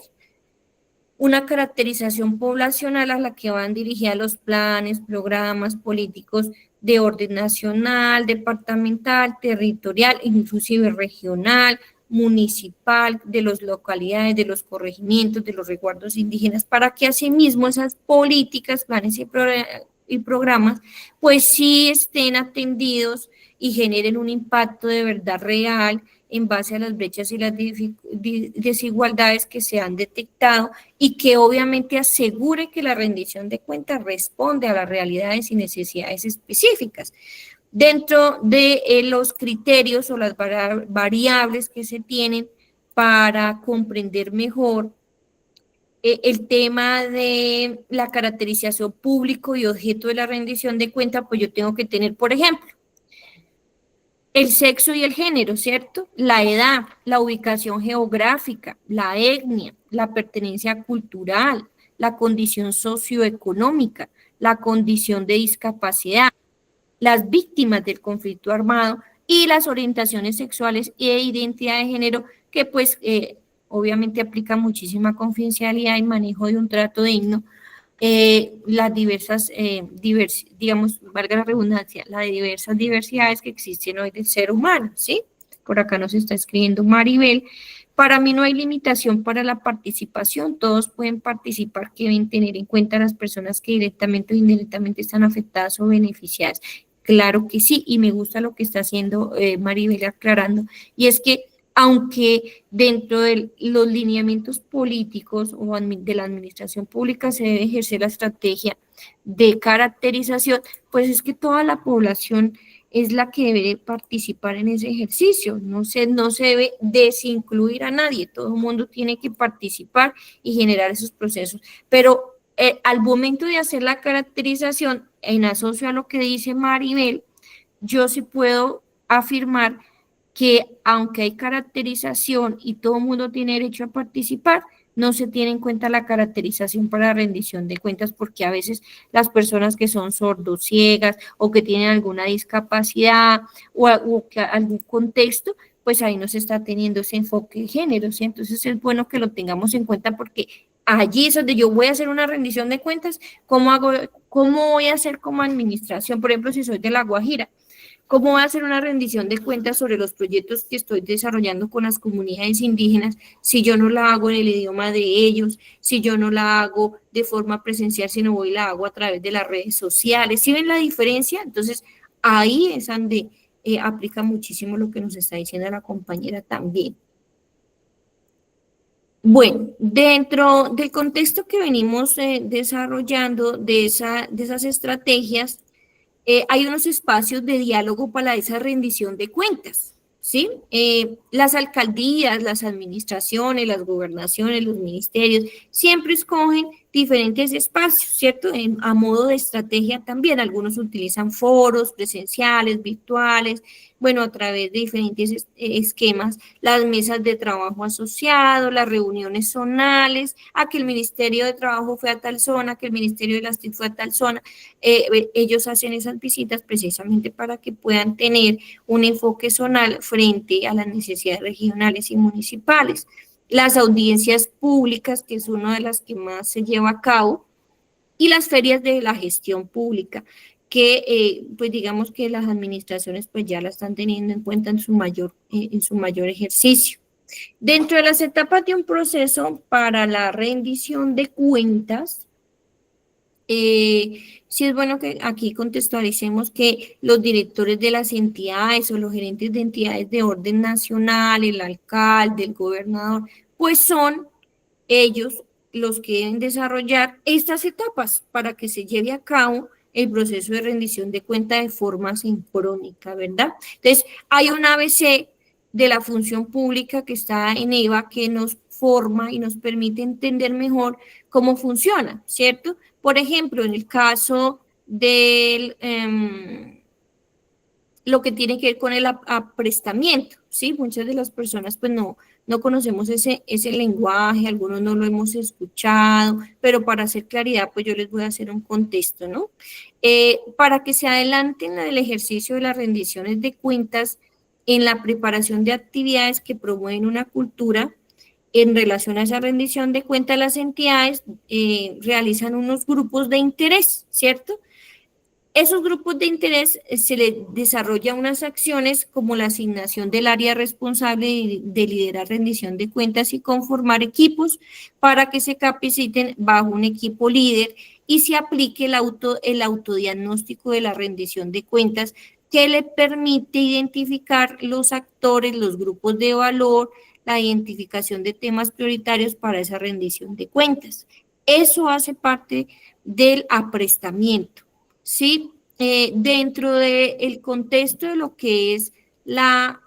una caracterización poblacional a la que van dirigidas los planes, programas, políticos de orden nacional, departamental, territorial, inclusive regional, municipal, de las localidades, de los corregimientos, de los resguardos indígenas, para que asimismo esas políticas, planes y programas, pues sí estén atendidos y generen un impacto de verdad real en base a las brechas y las desigualdades que se han detectado y que obviamente asegure que la rendición de cuentas responde a las realidades y necesidades específicas. Dentro de los criterios o las variables que se tienen para comprender mejor el tema de la caracterización público y objeto de la rendición de cuentas, pues yo tengo que tener, por ejemplo, el sexo y el género, ¿cierto? La edad, la ubicación geográfica, la etnia, la pertenencia cultural, la condición socioeconómica, la condición de discapacidad, las víctimas del conflicto armado y las orientaciones sexuales e identidad de género que pues obviamente aplica muchísima confidencialidad y manejo de un trato digno, las diversas, digamos, valga la redundancia, las diversas diversidades que existen hoy del ser humano, ¿sí? Por acá nos está escribiendo Maribel. Para mí no hay limitación para la participación, todos pueden participar, que deben tener en cuenta las personas que directamente o indirectamente están afectadas o beneficiadas. Claro que sí, y me gusta lo que está haciendo Maribel aclarando, y es que aunque dentro de los lineamientos políticos o de la administración pública se debe ejercer la estrategia de caracterización, pues es que toda la población es la que debe participar en ese ejercicio, no se debe desincluir a nadie, todo el mundo tiene que participar y generar esos procesos, pero al momento de hacer la caracterización, en asocio a lo que dice Maribel, yo sí puedo afirmar que aunque hay caracterización y todo el mundo tiene derecho a participar, no se tiene en cuenta la caracterización para la rendición de cuentas porque a veces las personas que son sordos, ciegas o que tienen alguna discapacidad o que algún contexto, pues ahí no se está teniendo ese enfoque de género, ¿sí? Entonces es bueno que lo tengamos en cuenta porque allí es donde yo voy a hacer una rendición de cuentas, ¿cómo voy a hacer como administración? Por ejemplo, si soy de La Guajira, ¿cómo voy a hacer una rendición de cuentas sobre los proyectos que estoy desarrollando con las comunidades indígenas si yo no la hago en el idioma de ellos, si yo no la hago de forma presencial, sino la hago a través de las redes sociales? ¿Sí ven la diferencia? Entonces, ahí es donde aplica muchísimo lo que nos está diciendo la compañera también. Bueno, dentro del contexto que venimos desarrollando de esas estrategias, hay unos espacios de diálogo para esa rendición de cuentas, ¿sí? Las alcaldías, las administraciones, las gobernaciones, los ministerios, siempre escogen diferentes espacios, ¿cierto? A modo de estrategia también, algunos utilizan foros presenciales, virtuales, bueno, a través de diferentes esquemas, las mesas de trabajo asociado, las reuniones zonales, a que el Ministerio de Trabajo fue a tal zona, que el Ministerio de las TIC fue a tal zona. Ellos hacen esas visitas precisamente para que puedan tener un enfoque zonal frente a las necesidades regionales y municipales. Las audiencias públicas, que es una de las que más se lleva a cabo, y las ferias de la gestión pública, que pues digamos que las administraciones pues ya la están teniendo en cuenta en su mayor ejercicio. Dentro de las etapas de un proceso para la rendición de cuentas, sí es bueno que aquí contextualicemos que los directores de las entidades o los gerentes de entidades de orden nacional, el alcalde, el gobernador, pues son ellos los que deben desarrollar estas etapas para que se lleve a cabo el proceso de rendición de cuenta de forma sincrónica, ¿verdad? Entonces, hay un ABC de la función pública que está en EVA que nos forma y nos permite entender mejor cómo funciona, ¿cierto? Por ejemplo, en el caso del lo que tiene que ver con el aprestamiento, ¿sí? Muchas de las personas pues no conocemos ese lenguaje, algunos no lo hemos escuchado, pero para hacer claridad pues yo les voy a hacer un contexto, ¿no? Para que se adelanten el ejercicio de las rendiciones de cuentas en la preparación de actividades que promueven una cultura en relación a esa rendición de cuentas, las entidades realizan unos grupos de interés, ¿cierto? Esos grupos de interés se les desarrolla unas acciones como la asignación del área responsable de liderar rendición de cuentas y conformar equipos para que se capaciten bajo un equipo líder y se aplique el autodiagnóstico de la rendición de cuentas que le permite identificar los actores, los grupos de valor, la identificación de temas prioritarios para esa rendición de cuentas. Eso hace parte del aprestamiento. ¿Sí? Dentro del contexto de lo que es la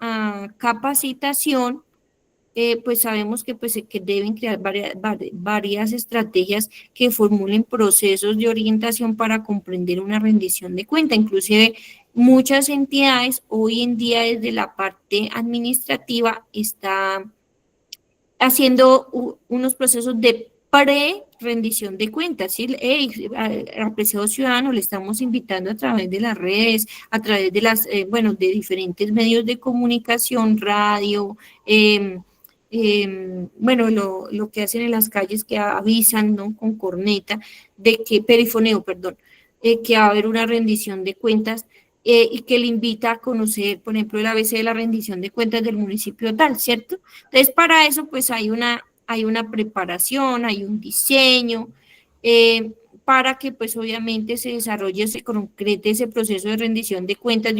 capacitación, pues sabemos que, que deben crear varias estrategias que formulen procesos de orientación para comprender una rendición de cuenta. Inclusive muchas entidades hoy en día desde la parte administrativa está haciendo unos procesos de pre-rendición de cuentas, ¿sí? Apreciado ciudadano, le estamos invitando a través de las redes, a través de de diferentes medios de comunicación, radio, lo que hacen en las calles que avisan, ¿no? Con corneta, perifoneo, perdón, que va a haber una rendición de cuentas y que le invita a conocer, por ejemplo, el ABC de la rendición de cuentas del municipio tal, ¿cierto? Entonces, para eso, pues hay una preparación, hay un diseño, para que, pues, obviamente se desarrolle, se concrete ese proceso de rendición de cuentas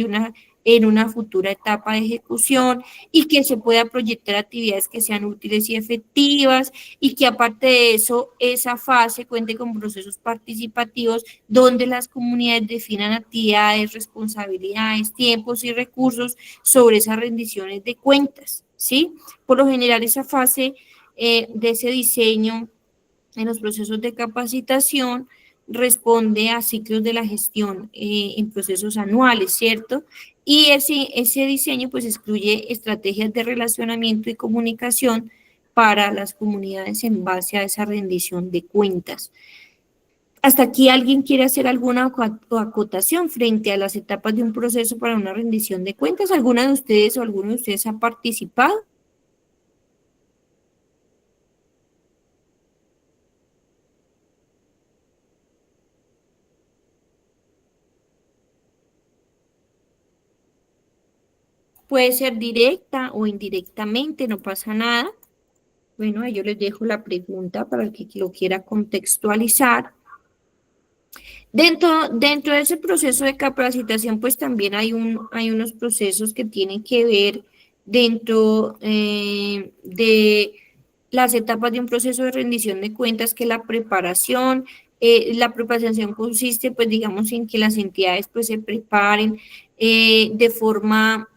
en una futura etapa de ejecución y que se pueda proyectar actividades que sean útiles y efectivas y que aparte de eso, esa fase cuente con procesos participativos donde las comunidades definan actividades, responsabilidades, tiempos y recursos sobre esas rendiciones de cuentas, ¿sí? Por lo general, esa fase de ese diseño en los procesos de capacitación responde a ciclos de la gestión en procesos anuales, ¿cierto? Y ese diseño pues excluye estrategias de relacionamiento y comunicación para las comunidades en base a esa rendición de cuentas. ¿Hasta aquí alguien quiere hacer alguna acotación frente a las etapas de un proceso para una rendición de cuentas? ¿Alguna de ustedes o alguno de ustedes ha participado? Puede ser directa o indirectamente, no pasa nada. Bueno, ahí yo les dejo la pregunta para el que lo quiera contextualizar. Dentro de ese proceso de capacitación, pues también hay unos procesos que tienen que ver dentro de las etapas de un proceso de rendición de cuentas, que la preparación consiste, pues digamos, en que las entidades pues se preparen de forma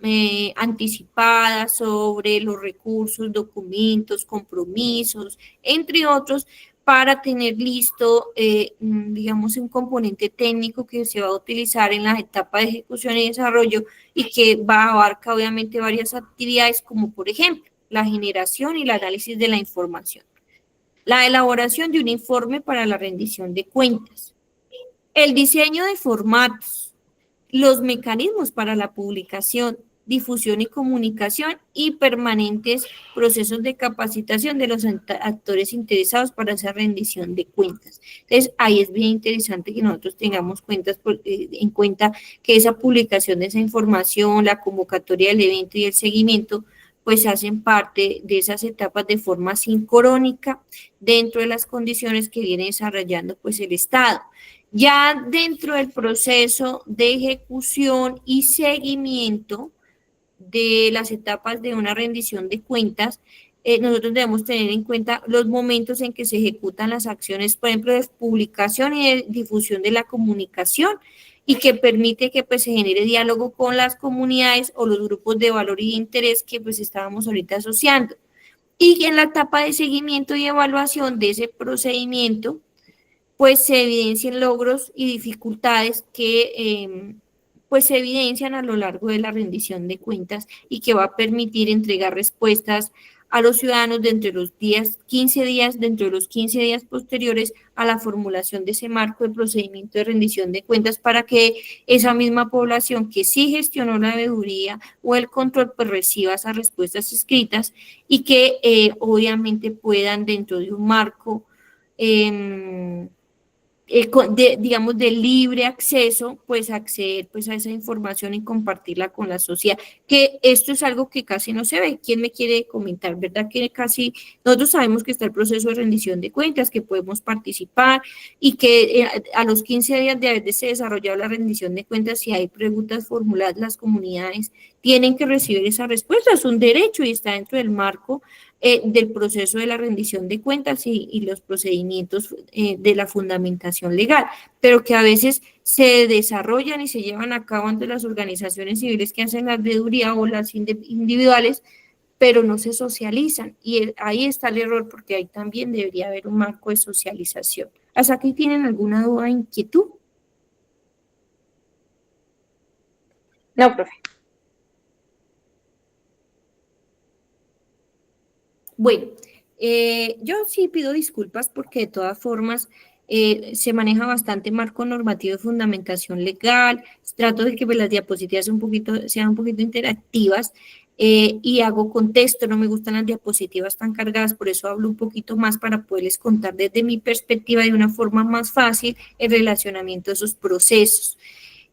anticipada sobre los recursos, documentos, compromisos, entre otros, para tener listo, digamos, un componente técnico que se va a utilizar en las etapas de ejecución y desarrollo y que va a abarcar obviamente varias actividades, como por ejemplo, la generación y el análisis de la información, la elaboración de un informe para la rendición de cuentas, el diseño de formatos, los mecanismos para la publicación, difusión y comunicación y permanentes procesos de capacitación de los actores interesados para esa rendición de cuentas. Entonces, ahí es bien interesante que nosotros tengamos en cuenta que esa publicación de esa información, la convocatoria del evento y el seguimiento, pues hacen parte de esas etapas de forma sincrónica dentro de las condiciones que viene desarrollando pues el Estado. Ya dentro del proceso de ejecución y seguimiento de las etapas de una rendición de cuentas, nosotros debemos tener en cuenta los momentos en que se ejecutan las acciones, por ejemplo, de publicación y de difusión de la comunicación, y que permite que pues se genere diálogo con las comunidades o los grupos de valor y de interés que pues estábamos ahorita asociando. Y en la etapa de seguimiento y evaluación de ese procedimiento, pues se evidencian logros y dificultades que pues se evidencian a lo largo de la rendición de cuentas y que va a permitir entregar respuestas a los ciudadanos dentro de los 15 días posteriores a la formulación de ese marco de procedimiento de rendición de cuentas, para que esa misma población que sí gestionó la veeduría o el control pues reciba esas respuestas escritas y que obviamente puedan dentro de un marco digamos, de libre acceso, pues acceder pues a esa información y compartirla con la sociedad, que esto es algo que casi no se ve. ¿Quién me quiere comentar? ¿Verdad que casi nosotros sabemos que está el proceso de rendición de cuentas, que podemos participar y que a los 15 días de haberse desarrollado la rendición de cuentas, si hay preguntas formuladas, las comunidades tienen que recibir esa respuesta, es un derecho y está dentro del marco del proceso de la rendición de cuentas y los procedimientos de la fundamentación legal, pero que a veces se desarrollan y se llevan a cabo ante las organizaciones civiles que hacen la veeduría o las individuales, pero no se socializan, y ahí está el error, porque ahí también debería haber un marco de socialización. ¿Hasta aquí tienen alguna duda o inquietud? No, profe. Bueno, yo sí pido disculpas porque de todas formas se maneja bastante marco normativo de fundamentación legal. Trato de que pues, las diapositivas sean un poquito interactivas y hago con texto. No me gustan las diapositivas tan cargadas, por eso hablo un poquito más para poderles contar desde mi perspectiva de una forma más fácil el relacionamiento de esos procesos.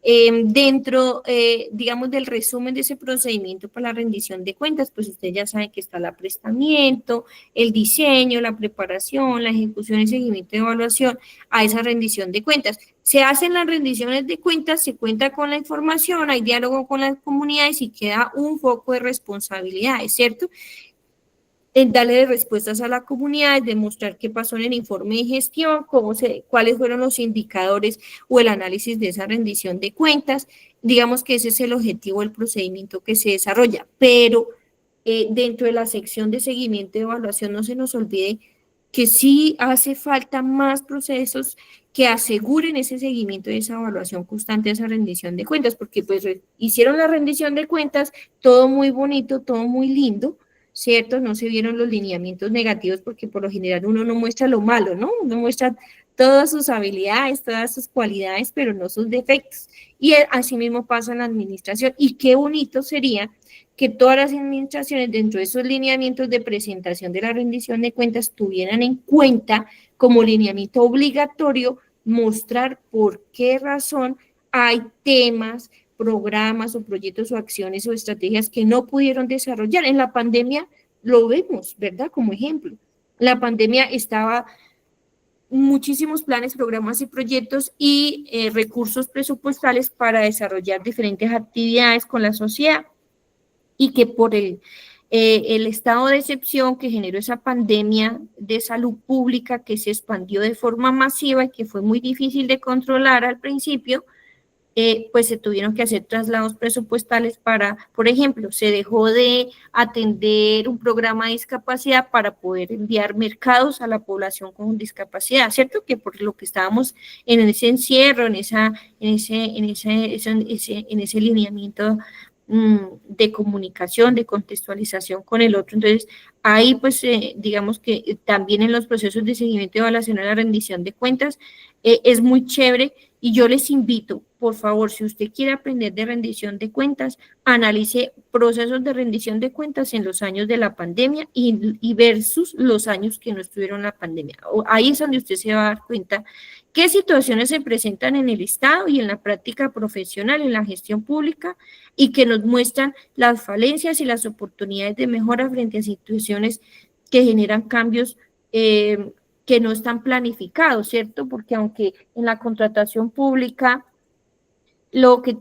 Dentro, digamos, del resumen de ese procedimiento para la rendición de cuentas, pues usted ya sabe que está el aprestamiento, el diseño, la preparación, la ejecución y seguimiento de evaluación a esa rendición de cuentas. Se hacen las rendiciones de cuentas, se cuenta con la información, hay diálogo con las comunidades y queda un foco de responsabilidades, ¿cierto? En darle respuestas a la comunidad, demostrar qué pasó en el informe de gestión, cuáles fueron los indicadores o el análisis de esa rendición de cuentas. Digamos que ese es el objetivo del procedimiento que se desarrolla, pero dentro de la sección de seguimiento y evaluación no se nos olvide que sí hace falta más procesos que aseguren ese seguimiento y esa evaluación constante de esa rendición de cuentas, porque pues hicieron la rendición de cuentas, todo muy bonito, todo muy lindo, ¿cierto? No se vieron los lineamientos negativos, porque por lo general uno no muestra lo malo, ¿no? Uno muestra todas sus habilidades, todas sus cualidades, pero no sus defectos. Y así mismo pasa en la administración. Y qué bonito sería que todas las administraciones dentro de esos lineamientos de presentación de la rendición de cuentas tuvieran en cuenta como lineamiento obligatorio mostrar por qué razón hay temas, programas o proyectos o acciones o estrategias que no pudieron desarrollar. En la pandemia lo vemos, ¿verdad? Como ejemplo. La pandemia estaba muchísimos planes, programas y proyectos y recursos presupuestales para desarrollar diferentes actividades con la sociedad y que por el estado de excepción que generó esa pandemia de salud pública que se expandió de forma masiva y que fue muy difícil de controlar al principio, pues se tuvieron que hacer traslados presupuestales para, por ejemplo, se dejó de atender un programa de discapacidad para poder enviar mercados a la población con discapacidad, ¿cierto? Que por lo que estábamos en ese encierro, en ese lineamiento de comunicación, de contextualización con el otro. Entonces, ahí pues digamos que también en los procesos de seguimiento y evaluación a la rendición de cuentas es muy chévere y yo les invito, por favor, si usted quiere aprender de rendición de cuentas, analice procesos de rendición de cuentas en los años de la pandemia y versus los años que no estuvieron la pandemia. Ahí es donde usted se va a dar cuenta qué situaciones se presentan en el Estado y en la práctica profesional, en la gestión pública, y que nos muestran las falencias y las oportunidades de mejora frente a situaciones que generan cambios que no están planificados, ¿cierto? Porque aunque en la contratación pública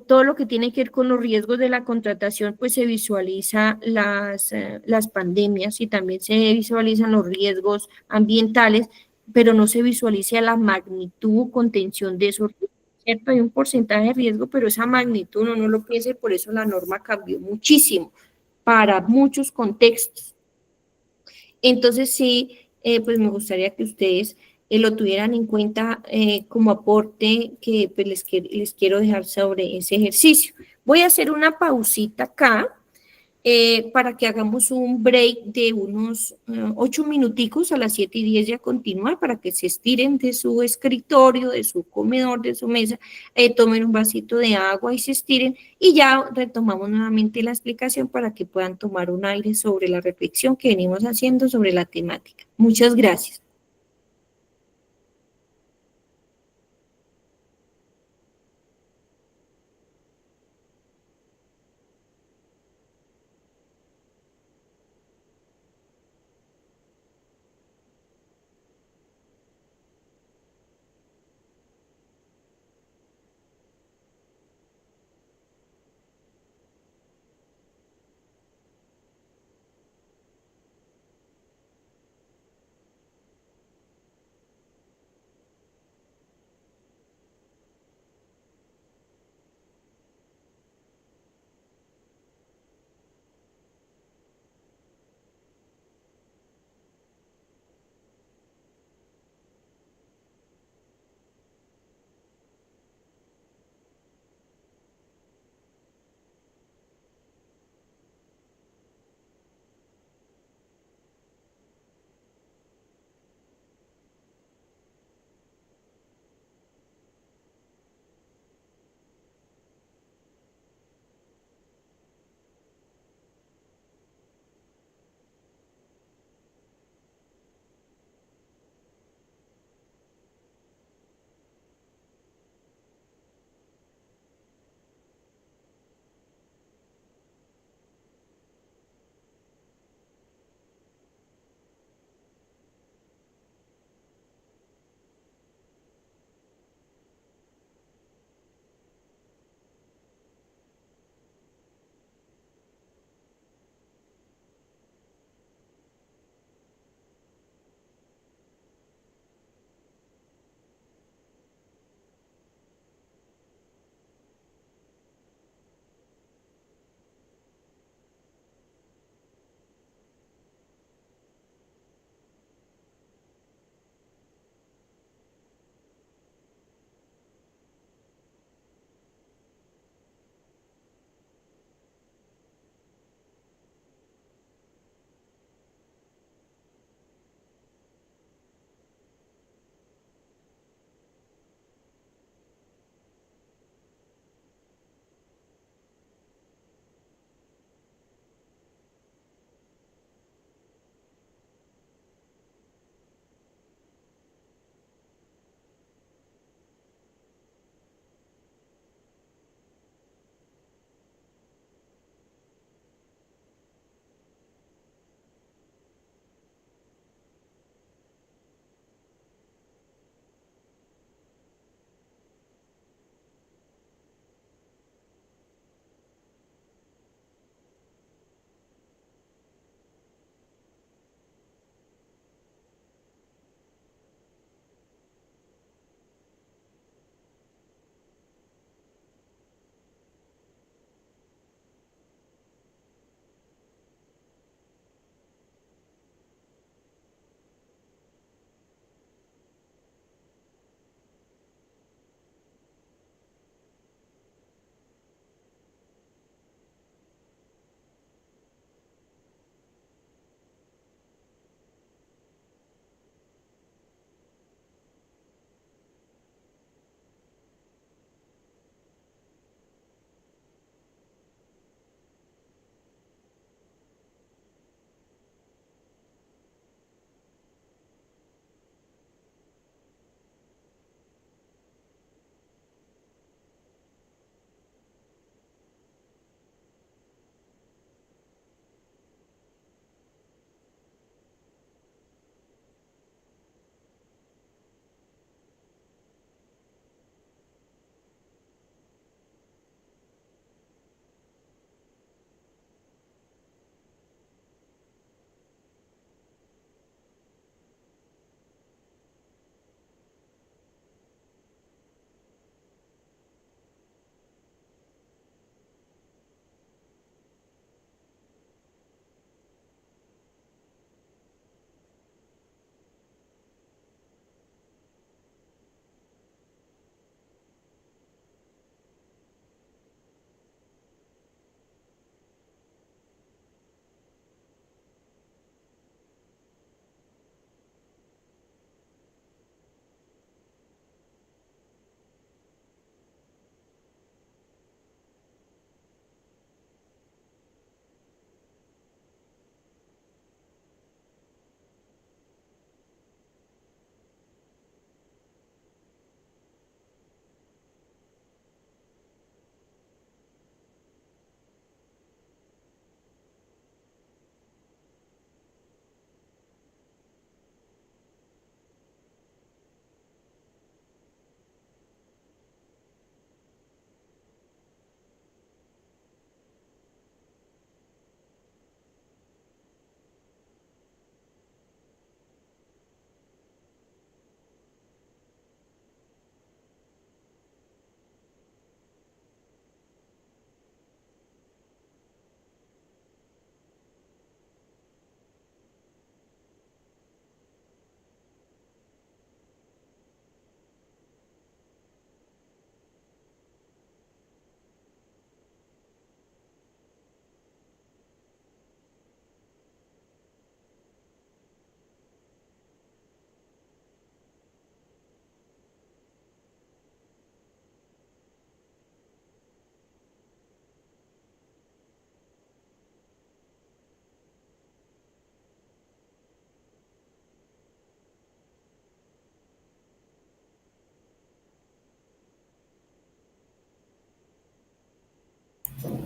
todo lo que tiene que ver con los riesgos de la contratación, pues se visualiza las pandemias y también se visualizan los riesgos ambientales, pero no se visualiza la magnitud o contención de esos riesgos, ¿cierto? Hay un porcentaje de riesgo, pero esa magnitud uno no lo piensa y por eso la norma cambió muchísimo para muchos contextos. Entonces sí, pues me gustaría que ustedes lo tuvieran en cuenta como aporte que pues, les quiero dejar sobre ese ejercicio. Voy a hacer una pausita acá para que hagamos un break de unos 8 minuticos, a las 7:10 ya continuar, para que se estiren de su escritorio, de su comedor, de su mesa, tomen un vasito de agua y se estiren y ya retomamos nuevamente la explicación para que puedan tomar un aire sobre la reflexión que venimos haciendo sobre la temática. Muchas gracias.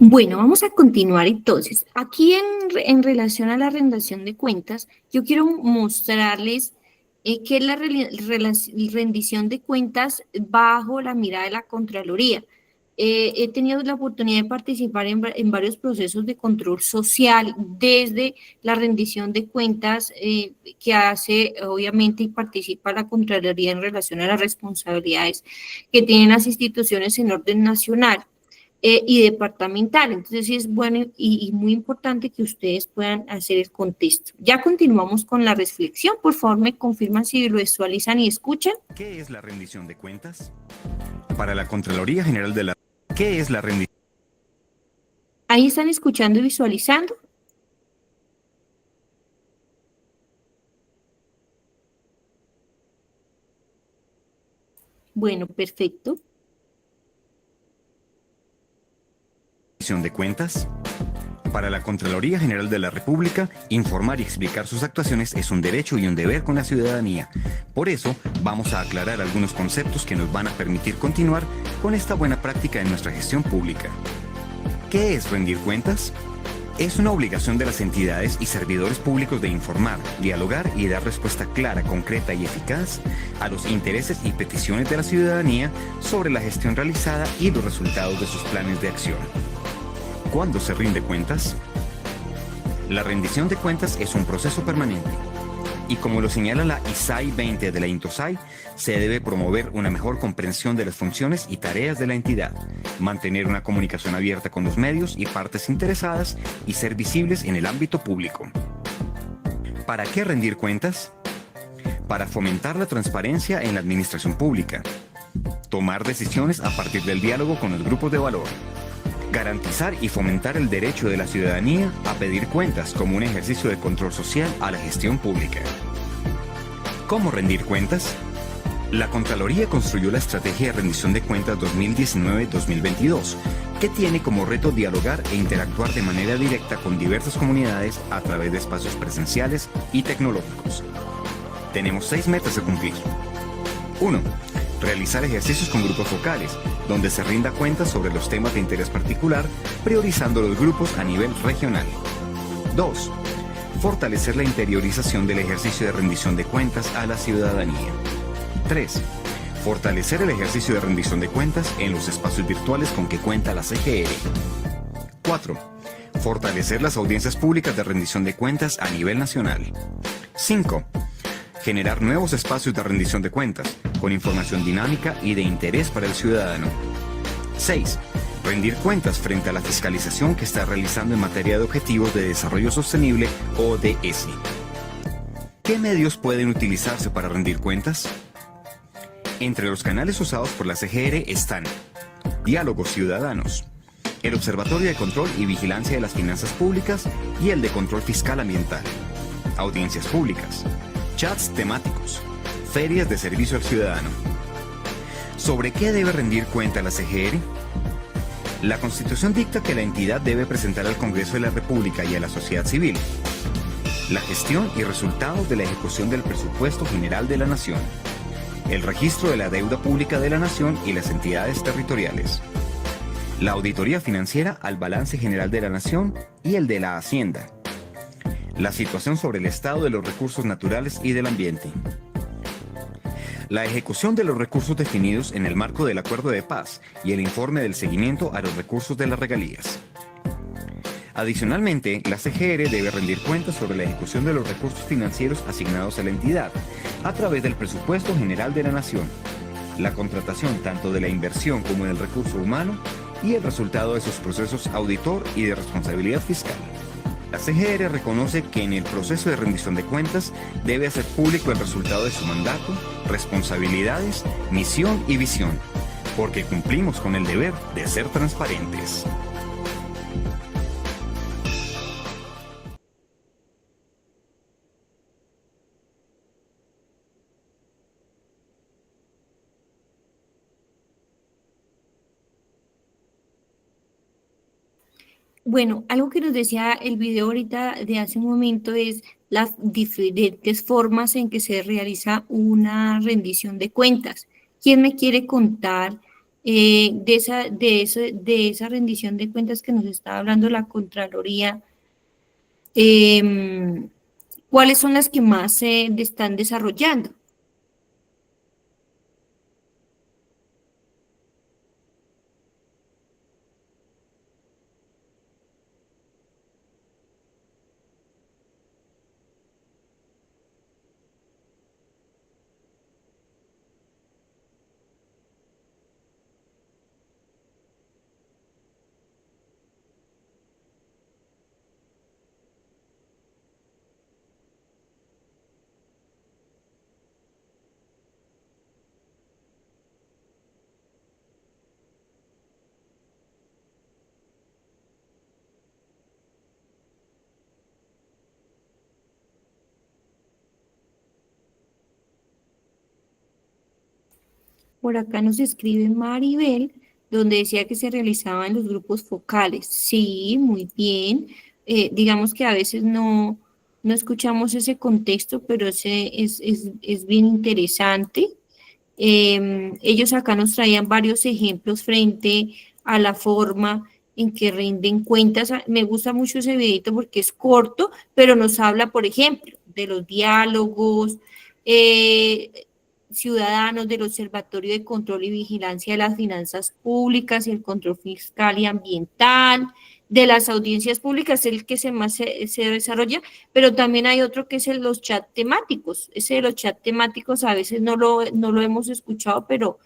Bueno, vamos a continuar entonces. Aquí en relación a la rendición de cuentas, yo quiero mostrarles qué es la rendición de cuentas bajo la mirada de la Contraloría. He tenido la oportunidad de participar en varios procesos de control social desde la rendición de cuentas que hace, obviamente, y participa la Contraloría en relación a las responsabilidades que tienen las instituciones en orden nacional y departamental. Entonces, sí es bueno y muy importante que ustedes puedan hacer el contexto. Ya continuamos con la reflexión. Por favor, me confirman si lo visualizan y escuchan. ¿Qué es la rendición de cuentas? Para la Contraloría General de la... ¿Qué es la rendición? Ahí están escuchando y visualizando. Bueno, perfecto. De cuentas? Para la Contraloría General de la República, informar y explicar sus actuaciones es un derecho y un deber con la ciudadanía. Por eso, vamos a aclarar algunos conceptos que nos van a permitir continuar con esta buena práctica en nuestra gestión pública. ¿Qué es rendir cuentas? Es una obligación de las entidades y servidores públicos de informar, dialogar y dar respuesta clara, concreta y eficaz a los intereses y peticiones de la ciudadanía sobre la gestión realizada y los resultados de sus planes de acción. ¿Cuándo se rinde cuentas? La rendición de cuentas es un proceso permanente y, como lo señala la ISAI 20 de la INTOSAI, se debe promover una mejor comprensión de las funciones y tareas de la entidad, mantener una comunicación abierta con los medios y partes interesadas y ser visibles en el ámbito público. ¿Para qué rendir cuentas? Para fomentar la transparencia en la administración pública, tomar decisiones a partir del diálogo con los grupos de valor, garantizar y fomentar el derecho de la ciudadanía a pedir cuentas como un ejercicio de control social a la gestión pública. ¿Cómo rendir cuentas? La Contraloría construyó la Estrategia de Rendición de Cuentas 2019-2022, que tiene como reto dialogar e interactuar de manera directa con diversas comunidades a través de espacios presenciales y tecnológicos. Tenemos 6 metas a cumplir. 1. Realizar ejercicios con grupos focales, donde se rinda cuenta sobre los temas de interés particular, priorizando los grupos a nivel regional. 2. Fortalecer la interiorización del ejercicio de rendición de cuentas a la ciudadanía. 3. Fortalecer el ejercicio de rendición de cuentas en los espacios virtuales con que cuenta la CGR. 4. Fortalecer las audiencias públicas de rendición de cuentas a nivel nacional. 5. Generar nuevos espacios de rendición de cuentas, con información dinámica y de interés para el ciudadano. 6. Rendir cuentas frente a la fiscalización que está realizando en materia de Objetivos de Desarrollo Sostenible, ODS. ¿Qué medios pueden utilizarse para rendir cuentas? Entre los canales usados por la CGR están diálogos ciudadanos, el Observatorio de Control y Vigilancia de las Finanzas Públicas y el de Control Fiscal Ambiental, audiencias públicas, chats temáticos, ferias de servicio al ciudadano. ¿Sobre qué debe rendir cuenta la CGR? La Constitución dicta que la entidad debe presentar al Congreso de la República y a la sociedad civil la gestión y resultados de la ejecución del presupuesto general de la Nación, el registro de la deuda pública de la Nación y las entidades territoriales, la auditoría financiera al balance general de la Nación y el de la Hacienda, la situación sobre el estado de los recursos naturales y del ambiente, la ejecución de los recursos definidos en el marco del acuerdo de paz y el informe del seguimiento a los recursos de las regalías. Adicionalmente, la CGR debe rendir cuentas sobre la ejecución de los recursos financieros asignados a la entidad a través del presupuesto general de la Nación, la contratación tanto de la inversión como del recurso humano y el resultado de sus procesos auditor y de responsabilidad fiscal. La CGR reconoce que en el proceso de rendición de cuentas debe hacer público el resultado de su mandato, responsabilidades, misión y visión, porque cumplimos con el deber de ser transparentes. Bueno, algo que nos decía el video ahorita de hace un momento es las diferentes formas en que se realiza una rendición de cuentas. ¿Quién me quiere contar de esa rendición de cuentas que nos está hablando la Contraloría, ¿cuáles son las que más se están desarrollando? Por acá nos escribe Maribel, donde decía que se realizaban los grupos focales. Sí, muy bien. Digamos que a veces no escuchamos ese contexto, pero es bien interesante. Ellos acá nos traían varios ejemplos frente a la forma en que rinden cuentas. Me gusta mucho ese videito porque es corto, pero nos habla, por ejemplo, de los diálogos ciudadanos, del Observatorio de Control y Vigilancia de las Finanzas Públicas y el control fiscal y ambiental, de las audiencias públicas, el que más se desarrolla, pero también hay otro que es los chat temáticos. Ese de los chat temáticos a veces no lo hemos escuchado, pero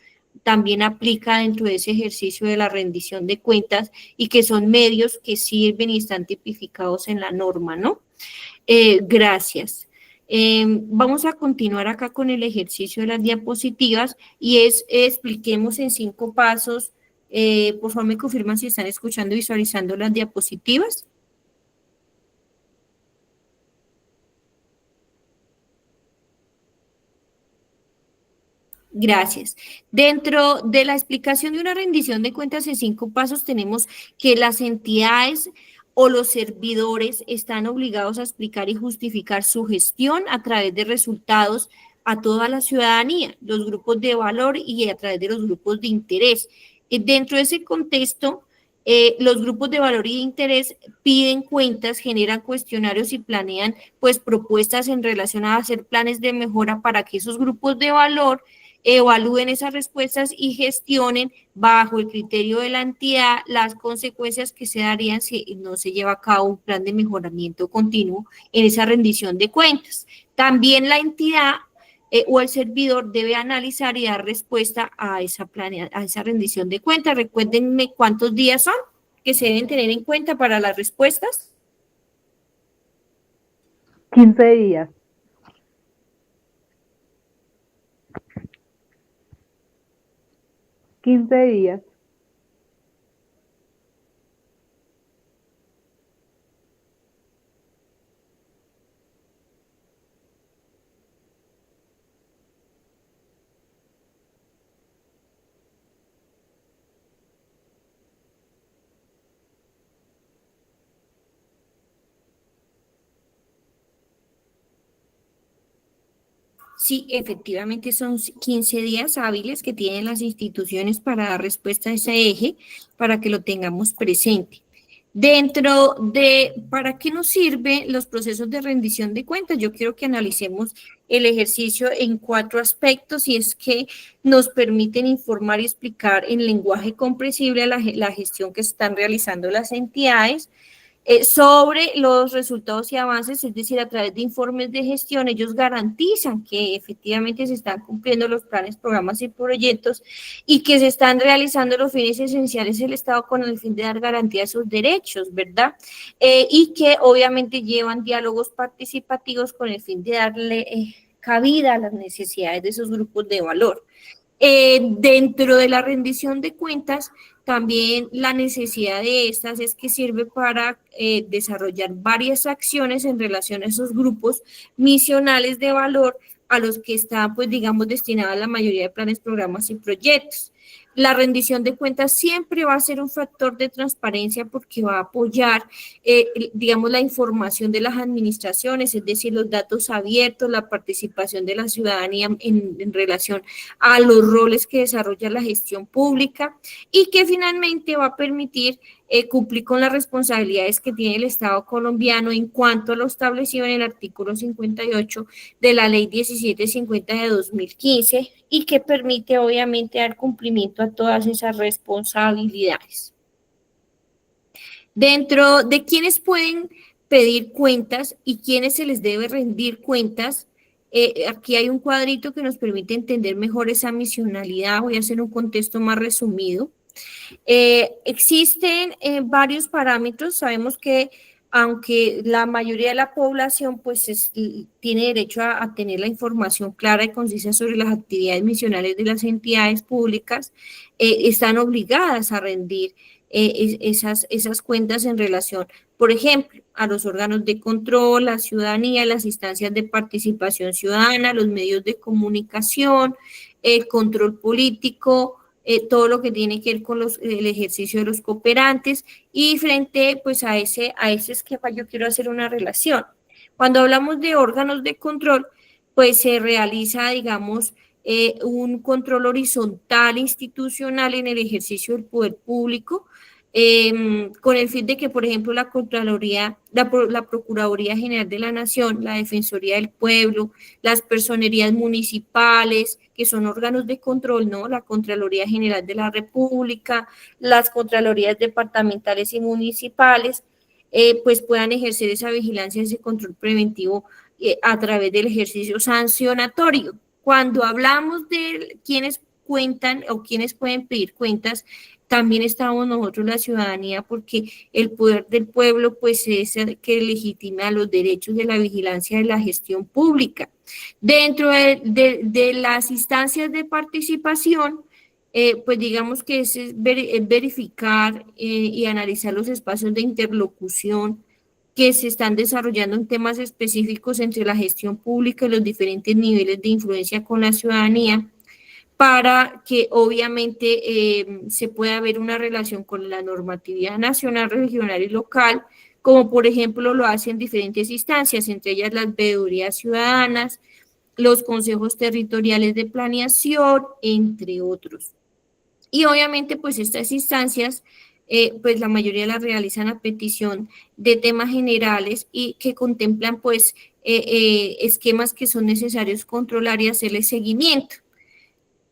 también aplica dentro de ese ejercicio de la rendición de cuentas y que son medios que sirven y están tipificados en la norma, ¿no? Gracias. Vamos a continuar acá con el ejercicio de las diapositivas y expliquemos en 5 pasos. Por favor, me confirman si están escuchando y visualizando las diapositivas. Gracias. Dentro de la explicación de una rendición de cuentas en 5 pasos tenemos que las entidades o los servidores están obligados a explicar y justificar su gestión a través de resultados a toda la ciudadanía, los grupos de valor y a través de los grupos de interés. Dentro de ese contexto, los grupos de valor y de interés piden cuentas, generan cuestionarios y planean pues propuestas en relación a hacer planes de mejora para que esos grupos de valor evalúen esas respuestas y gestionen bajo el criterio de la entidad las consecuencias que se darían si no se lleva a cabo un plan de mejoramiento continuo en esa rendición de cuentas. También la entidad o el servidor debe analizar y dar respuesta a esa rendición de cuentas. Recuérdenme cuántos días son que se deben tener en cuenta para las respuestas. 15 días. 15 días. Sí, efectivamente son 15 días hábiles que tienen las instituciones para dar respuesta a ese eje, para que lo tengamos presente. Dentro de, ¿para qué nos sirven los procesos de rendición de cuentas? Yo quiero que analicemos el ejercicio en 4 aspectos y es que nos permiten informar y explicar en lenguaje comprensible la gestión que están realizando las entidades, sobre los resultados y avances, es decir, a través de informes de gestión, ellos garantizan que efectivamente se están cumpliendo los planes, programas y proyectos y que se están realizando los fines esenciales del Estado con el fin de dar garantía a sus derechos, ¿verdad? Y que obviamente llevan diálogos participativos con el fin de darle cabida a las necesidades de esos grupos de valor. Dentro de la rendición de cuentas, también la necesidad de estas es que sirve para desarrollar varias acciones en relación a esos grupos misionales de valor a los que está, pues digamos, destinada la mayoría de planes, programas y proyectos. La rendición de cuentas siempre va a ser un factor de transparencia porque va a apoyar, digamos, la información de las administraciones, es decir, los datos abiertos, la participación de la ciudadanía en relación a los roles que desarrolla la gestión pública y que finalmente va a permitir cumplir con las responsabilidades que tiene el Estado colombiano en cuanto a lo establecido en el artículo 58 de la Ley 1750 de 2015 y que permite obviamente dar cumplimiento a todas esas responsabilidades. Dentro de quienes pueden pedir cuentas y quienes se les debe rendir cuentas, aquí hay un cuadrito que nos permite entender mejor esa misionalidad. Voy a hacer un contexto más resumido. Existen varios parámetros. Sabemos que aunque la mayoría de la población pues tiene derecho a tener la información clara y concisa sobre las actividades misionales de las entidades públicas, están obligadas a rendir esas cuentas en relación, por ejemplo, a los órganos de control, la ciudadanía, las instancias de participación ciudadana, los medios de comunicación, el control político, todo lo que tiene que ver con el ejercicio de los cooperantes y frente pues a ese esquema yo quiero hacer una relación. Cuando hablamos de órganos de control, pues se realiza, digamos, un control horizontal institucional en el ejercicio del poder público, con el fin de que, por ejemplo, la Contraloría, la Procuraduría General de la Nación, la Defensoría del Pueblo, las personerías municipales, que son órganos de control, ¿no? La Contraloría General de la República, las Contralorías departamentales y municipales, pues puedan ejercer esa vigilancia, ese control preventivo a través del ejercicio sancionatorio. Cuando hablamos de quienes cuentan o quienes pueden pedir cuentas, también estamos nosotros, la ciudadanía, porque el poder del pueblo pues es el que legitima los derechos de la vigilancia de la gestión pública. Dentro de las instancias de participación, pues digamos que es verificar y analizar los espacios de interlocución que se están desarrollando en temas específicos entre la gestión pública y los diferentes niveles de influencia con la ciudadanía, para que obviamente se pueda ver una relación con la normatividad nacional, regional y local, como por ejemplo lo hacen diferentes instancias, entre ellas las veedurías ciudadanas, los consejos territoriales de planeación, entre otros. Y obviamente pues estas instancias, pues la mayoría las realizan a petición de temas generales y que contemplan pues esquemas que son necesarios controlar y hacerle seguimiento.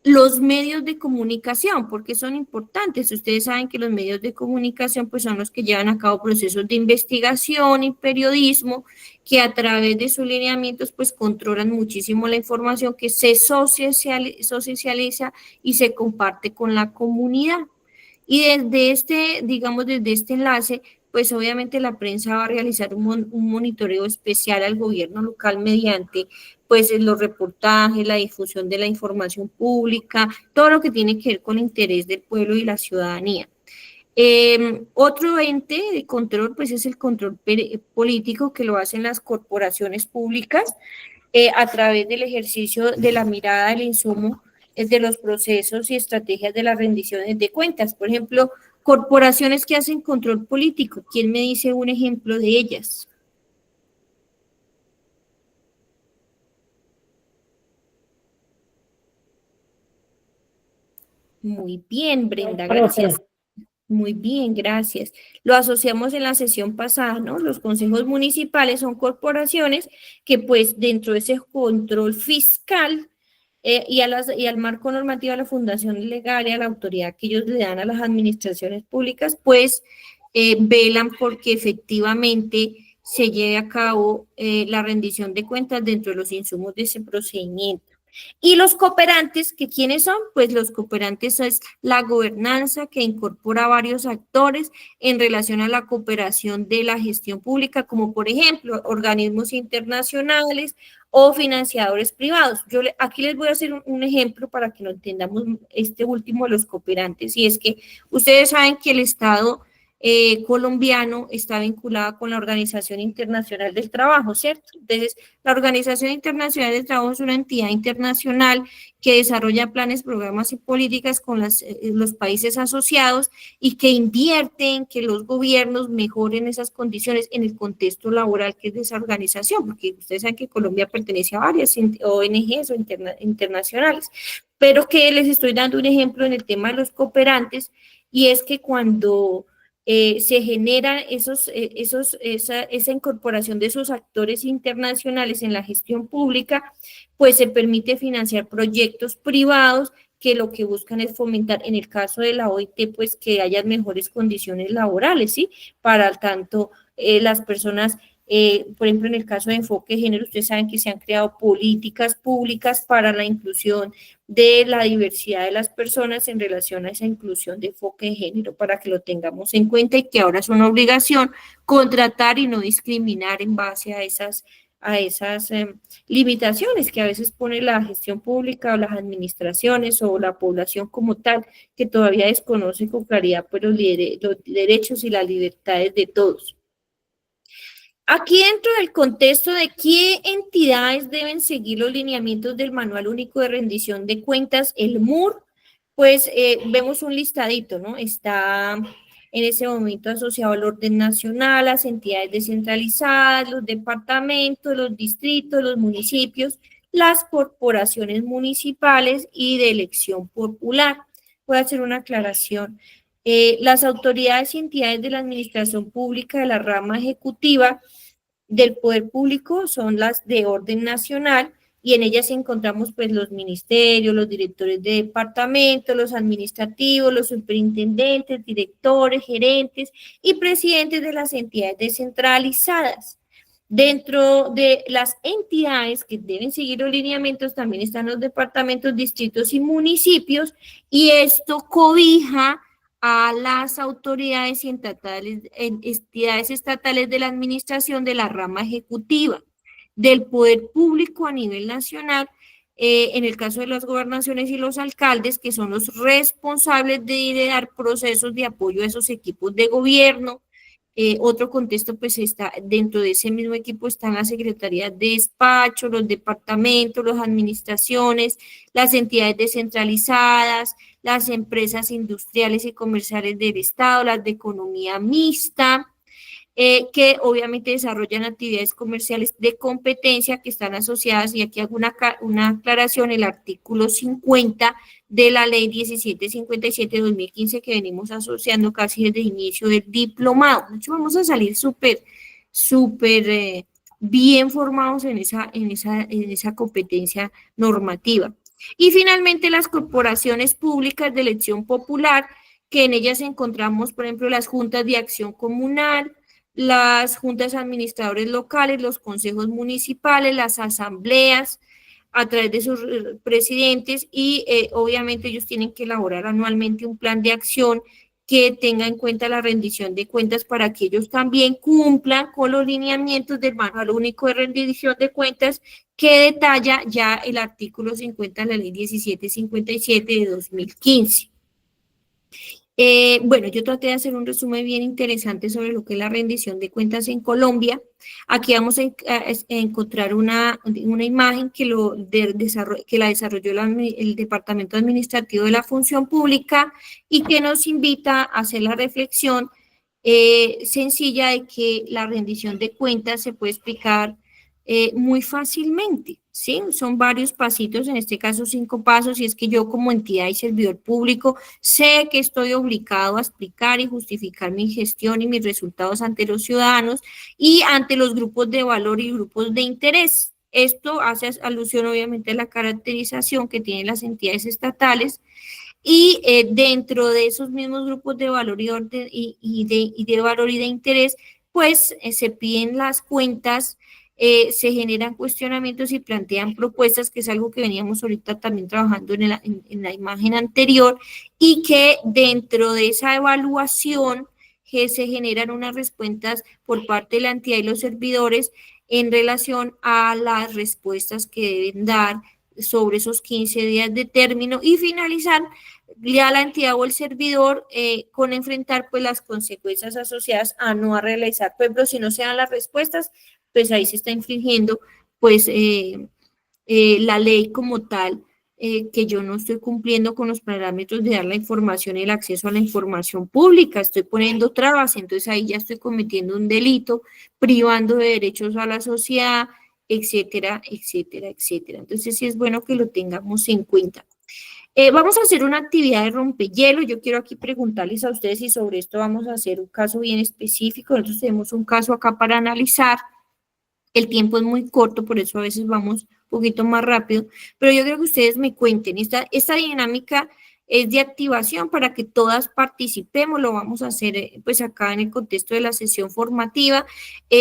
Los medios de comunicación, porque son importantes. Ustedes saben que los medios de comunicación pues son los que llevan a cabo procesos de investigación y periodismo, que a través de sus lineamientos pues controlan muchísimo la información que se socializa y se comparte con la comunidad. Y desde desde este enlace, pues obviamente la prensa va a realizar un monitoreo especial al gobierno local mediante pues los reportajes, la difusión de la información pública, todo lo que tiene que ver con el interés del pueblo y la ciudadanía. Otro ente de control pues es el control político, que lo hacen las corporaciones públicas a través del ejercicio de la mirada del insumo de los procesos y estrategias de las rendiciones de cuentas. Por ejemplo, corporaciones que hacen control político. ¿Quién me dice un ejemplo de ellas? Muy bien, Brenda, gracias. Muy bien, gracias. Lo asociamos en la sesión pasada, ¿no? Los consejos municipales son corporaciones que pues dentro de ese control fiscal y al marco normativo, a la fundación legal y a la autoridad que ellos le dan a las administraciones públicas, pues velan porque efectivamente se lleve a cabo la rendición de cuentas dentro de los insumos de ese procedimiento. Y los cooperantes, ¿que quiénes son? Pues los cooperantes es la gobernanza que incorpora varios actores en relación a la cooperación de la gestión pública, como por ejemplo organismos internacionales o financiadores privados. Aquí les voy a hacer un ejemplo para que lo entendamos, este último de los cooperantes, y es que ustedes saben que el Estado colombiano está vinculada con la Organización Internacional del Trabajo, ¿cierto? Entonces, la Organización Internacional del Trabajo es una entidad internacional que desarrolla planes, programas y políticas con los países asociados y que invierte en que los gobiernos mejoren esas condiciones en el contexto laboral que es de esa organización, porque ustedes saben que Colombia pertenece a varias ONGs o internacionales, pero que les estoy dando un ejemplo en el tema de los cooperantes, y es que cuando se genera esa incorporación de esos actores internacionales en la gestión pública, pues se permite financiar proyectos privados que lo que buscan es fomentar, en el caso de la OIT, pues que haya mejores condiciones laborales, ¿sí? Para tanto las personas, por ejemplo, en el caso de enfoque de género, ustedes saben que se han creado políticas públicas para la inclusión de la diversidad de las personas en relación a esa inclusión de enfoque de género, para que lo tengamos en cuenta y que ahora es una obligación contratar y no discriminar en base a esas limitaciones que a veces pone la gestión pública o las administraciones o la población como tal, que todavía desconoce con claridad pues, los derechos y las libertades de todos. Aquí dentro del contexto de qué entidades deben seguir los lineamientos del Manual Único de Rendición de Cuentas, el MUR, pues vemos un listadito, ¿no? Está en ese momento asociado al orden nacional, las entidades descentralizadas, los departamentos, los distritos, los municipios, las corporaciones municipales y de elección popular. Voy a hacer una aclaración. Las autoridades y entidades de la administración pública de la rama ejecutiva del poder público son las de orden nacional, y en ellas encontramos pues los ministerios, los directores de departamento, los administrativos, los superintendentes, directores, gerentes y presidentes de las entidades descentralizadas. Dentro de las entidades que deben seguir los lineamientos también están los departamentos, distritos y municipios, y esto cobija a las autoridades y entidades estatales de la administración de la rama ejecutiva, del poder público a nivel nacional, en el caso de las gobernaciones y los alcaldes, que son los responsables de dar procesos de apoyo a esos equipos de gobierno. Otro contexto, pues está dentro de ese mismo equipo están las secretarías de despacho, los departamentos, las administraciones, las entidades descentralizadas, las empresas industriales y comerciales del Estado, las de economía mixta, que obviamente desarrollan actividades comerciales de competencia que están asociadas, y aquí hago una aclaración, el artículo 50 de la ley 1757 de 2015 que venimos asociando casi desde el inicio del diplomado. De hecho, vamos a salir súper bien formados en esa competencia normativa. Y finalmente las corporaciones públicas de elección popular, que en ellas encontramos, por ejemplo, las juntas de acción comunal, las juntas administradores locales, los consejos municipales, las asambleas, a través de sus presidentes, y obviamente ellos tienen que elaborar anualmente un plan de acción que tenga en cuenta la rendición de cuentas para que ellos también cumplan con los lineamientos del Manual Único de Rendición de Cuentas que detalla ya el artículo 50 de la ley 1757 de 2015. Bueno, yo traté de hacer un resumen bien interesante sobre lo que es la rendición de cuentas en Colombia. Aquí vamos a encontrar una imagen que la desarrolló el Departamento Administrativo de la Función Pública y que nos invita a hacer la reflexión sencilla de que la rendición de cuentas se puede explicar muy fácilmente, ¿sí? Son varios pasitos, en este caso 5 pasos, y es que yo como entidad y servidor público sé que estoy obligado a explicar y justificar mi gestión y mis resultados ante los ciudadanos y ante los grupos de valor y grupos de interés. Esto hace alusión obviamente a la caracterización que tienen las entidades estatales, y dentro de esos mismos grupos de valor y de valor y de interés, pues se piden las cuentas, se generan cuestionamientos y plantean propuestas, que es algo que veníamos ahorita también trabajando en la imagen anterior, y que dentro de esa evaluación que se generan unas respuestas por parte de la entidad y los servidores en relación a las respuestas que deben dar sobre esos 15 días de término, y finalizar ya la entidad o el servidor con enfrentar pues las consecuencias asociadas a no realizar. Por ejemplo, si no se dan las respuestas, pues ahí se está infringiendo pues la ley como tal, que yo no estoy cumpliendo con los parámetros de dar la información y el acceso a la información pública, estoy poniendo trabas, entonces ahí ya estoy cometiendo un delito, privando de derechos a la sociedad, etcétera, etcétera, etcétera. Entonces sí es bueno que lo tengamos en cuenta. Vamos a hacer una actividad de rompehielo. Yo quiero aquí preguntarles a ustedes si sobre esto vamos a hacer un caso bien específico. Nosotros tenemos un caso acá para analizar. El tiempo es muy corto, por eso a veces vamos un poquito más rápido, pero yo creo que ustedes me cuenten. Esta dinámica es de activación para que todas participemos. Lo vamos a hacer pues acá en el contexto de la sesión formativa.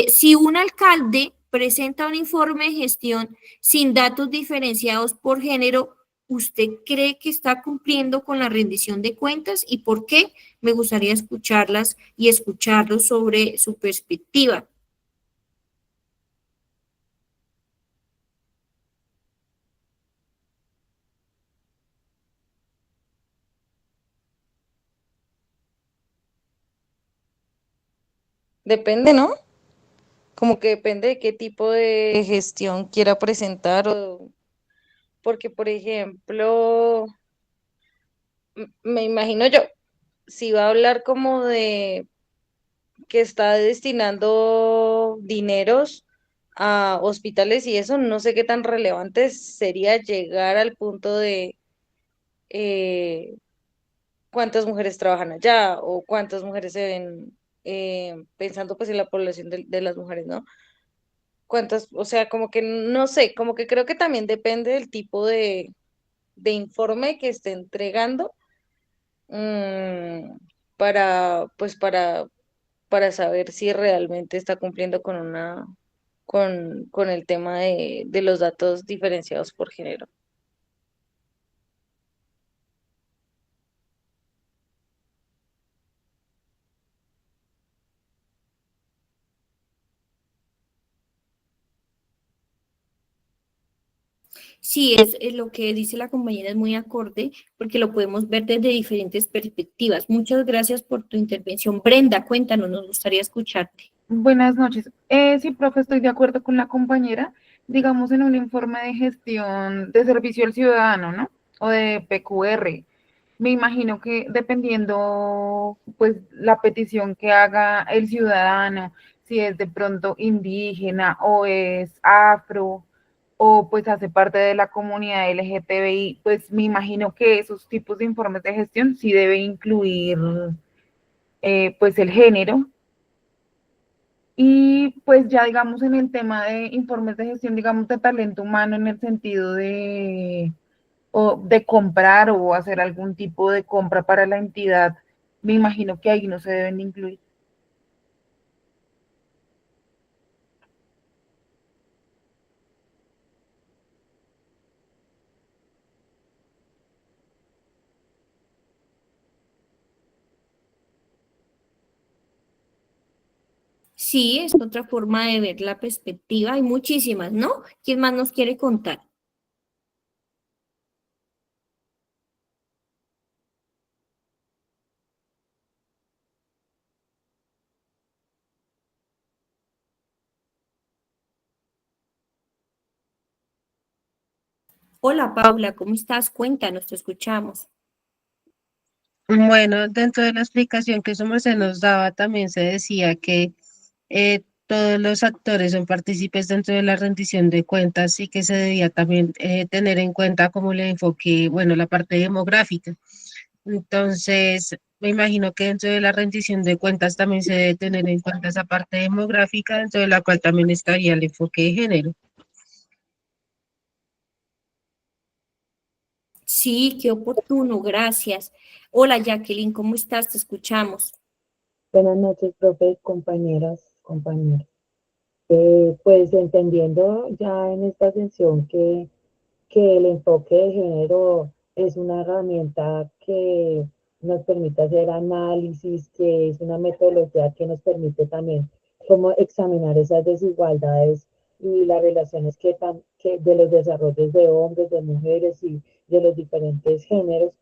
Si un alcalde presenta un informe de gestión sin datos diferenciados por género, ¿usted cree que está cumpliendo con la rendición de cuentas y por qué? Me gustaría escucharlas y escucharlos sobre su perspectiva. Depende, ¿no? Como que depende de qué tipo de gestión quiera presentar o porque, por ejemplo, me imagino yo, si va a hablar como de que está destinando dineros a hospitales y eso, no sé qué tan relevante sería llegar al punto de eh, cuántas mujeres trabajan allá o cuántas mujeres se ven, pensando pues en la población de las mujeres, ¿no? Cuántas, o sea, como que no sé, como que creo que también depende del tipo de informe que esté entregando, mm, pues para saber si realmente está cumpliendo con con el tema de los datos diferenciados por género. Sí, es lo que dice la compañera es muy acorde porque lo podemos ver desde diferentes perspectivas. Muchas gracias por tu intervención. Brenda, cuéntanos, nos gustaría escucharte. Buenas noches. Sí, profe, estoy de acuerdo con la compañera. Digamos, en un informe de gestión de servicio al ciudadano, ¿no? O de PQR. Me imagino que dependiendo, pues, la petición que haga el ciudadano, si es de pronto indígena o es afro o pues hace parte de la comunidad LGTBI, pues me imagino que esos tipos de informes de gestión sí debe incluir, pues, el género. Y pues ya digamos en el tema de informes de gestión, digamos, de talento humano en el sentido o de comprar o hacer algún tipo de compra para la entidad, me imagino que ahí no se deben incluir. Sí, es otra forma de ver la perspectiva. Hay muchísimas, ¿no? ¿Quién más nos quiere contar? Hola Paula, ¿cómo estás? Cuéntanos, te escuchamos. Bueno, dentro de la explicación que su merced nos daba, también se decía que todos los actores son partícipes dentro de la rendición de cuentas y que se debía también tener en cuenta como le enfoque, bueno, la parte demográfica. Entonces, me imagino que dentro de la rendición de cuentas también se debe tener en cuenta esa parte demográfica, dentro de la cual también estaría el enfoque de género. Sí, qué oportuno, gracias. Hola Jacqueline, ¿cómo estás? Te escuchamos. Buenas noches, profe, compañeras, compañeros. Pues entendiendo ya en esta sesión que el enfoque de género es una herramienta que nos permite hacer análisis, que es una metodología que nos permite también cómo examinar esas desigualdades y las relaciones que de los desarrollos de hombres, de mujeres y de los diferentes géneros,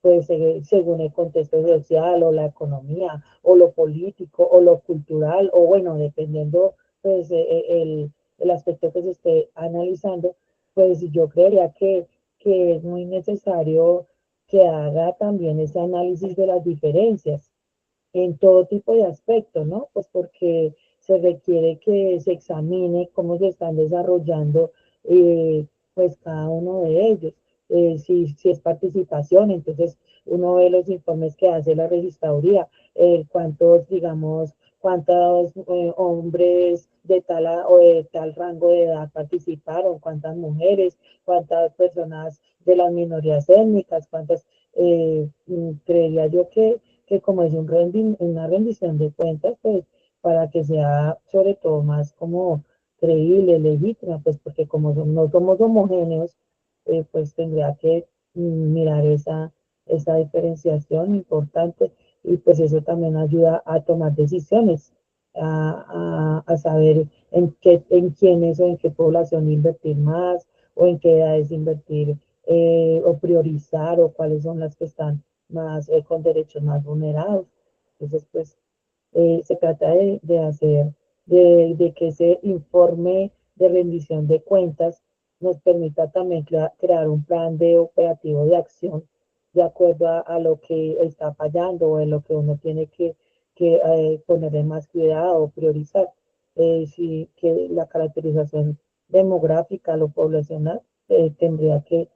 pues según el contexto social o la economía o lo político o lo cultural o bueno, dependiendo pues el aspecto que se esté analizando, pues yo creería que es muy necesario que haga también ese análisis de las diferencias en todo tipo de aspectos, ¿no? Pues porque se requiere que se examine cómo se están desarrollando pues cada uno de ellos. Si es participación, entonces uno ve los informes que hace la registraduría, cuántos, digamos, cuántos hombres de tal o de tal rango de edad participaron, cuántas mujeres, cuántas personas de las minorías étnicas, cuántas, creería yo que como es una rendición de cuentas, pues para que sea sobre todo más como creíble, legítima, pues porque como no somos homogéneos, pues tendría que mirar esa diferenciación importante y pues eso también ayuda a tomar decisiones, a saber en quiénes o en qué población invertir más o en qué edades invertir o priorizar o cuáles son las que están más con derechos más vulnerados. Entonces, pues se trata de hacer, de que ese informe de rendición de cuentas nos permita también crear un plan de operativo de acción de acuerdo a lo que está fallando o en lo que uno tiene que ponerle más cuidado o priorizar. Sí, que la caracterización demográfica, lo poblacional, tendría que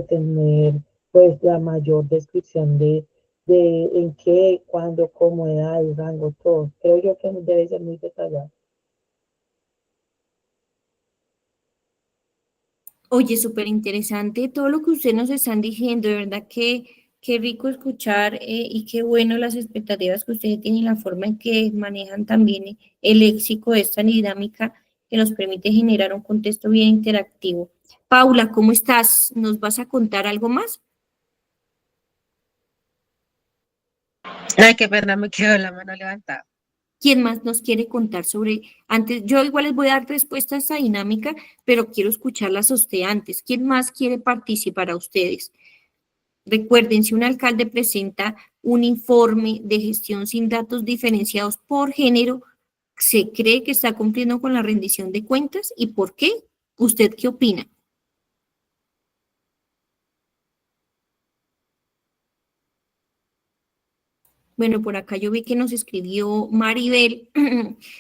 tener pues la mayor descripción de en qué, cuándo, cómo, edad, rango, todo. Creo yo que debe ser muy detallado. Oye, súper interesante todo lo que ustedes nos están diciendo, de verdad que qué rico escuchar y qué bueno las expectativas que ustedes tienen, la forma en que manejan también el léxico de esta dinámica que nos permite generar un contexto bien interactivo. Paula, ¿cómo estás? ¿Nos vas a contar algo más? Ay, qué pena, me quedó la mano levantada. ¿Quién más nos quiere contar sobre, antes, yo igual les voy a dar respuesta a esta dinámica, pero quiero escucharlas a usted antes. ¿Quién más quiere participar a ustedes? Recuerden, si un alcalde presenta un informe de gestión sin datos diferenciados por género, ¿se cree que está cumpliendo con la rendición de cuentas? ¿Y por qué? ¿Usted qué opina? Bueno, por acá yo vi que nos escribió Maribel.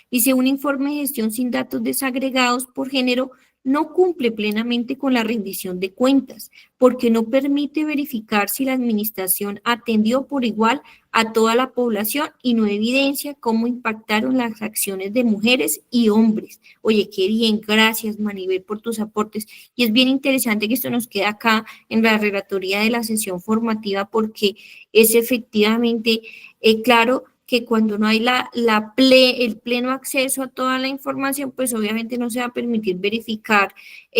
Dice, un informe de gestión sin datos desagregados por género no cumple plenamente con la rendición de cuentas, porque no permite verificar si la administración atendió por igual a toda la población y no evidencia cómo impactaron las acciones de mujeres y hombres. Oye, qué bien, gracias Maribel por tus aportes. Y es bien interesante que esto nos quede acá en la relatoría de la sesión formativa porque es efectivamente claro que cuando no hay el pleno acceso a toda la información, pues obviamente no se va a permitir verificar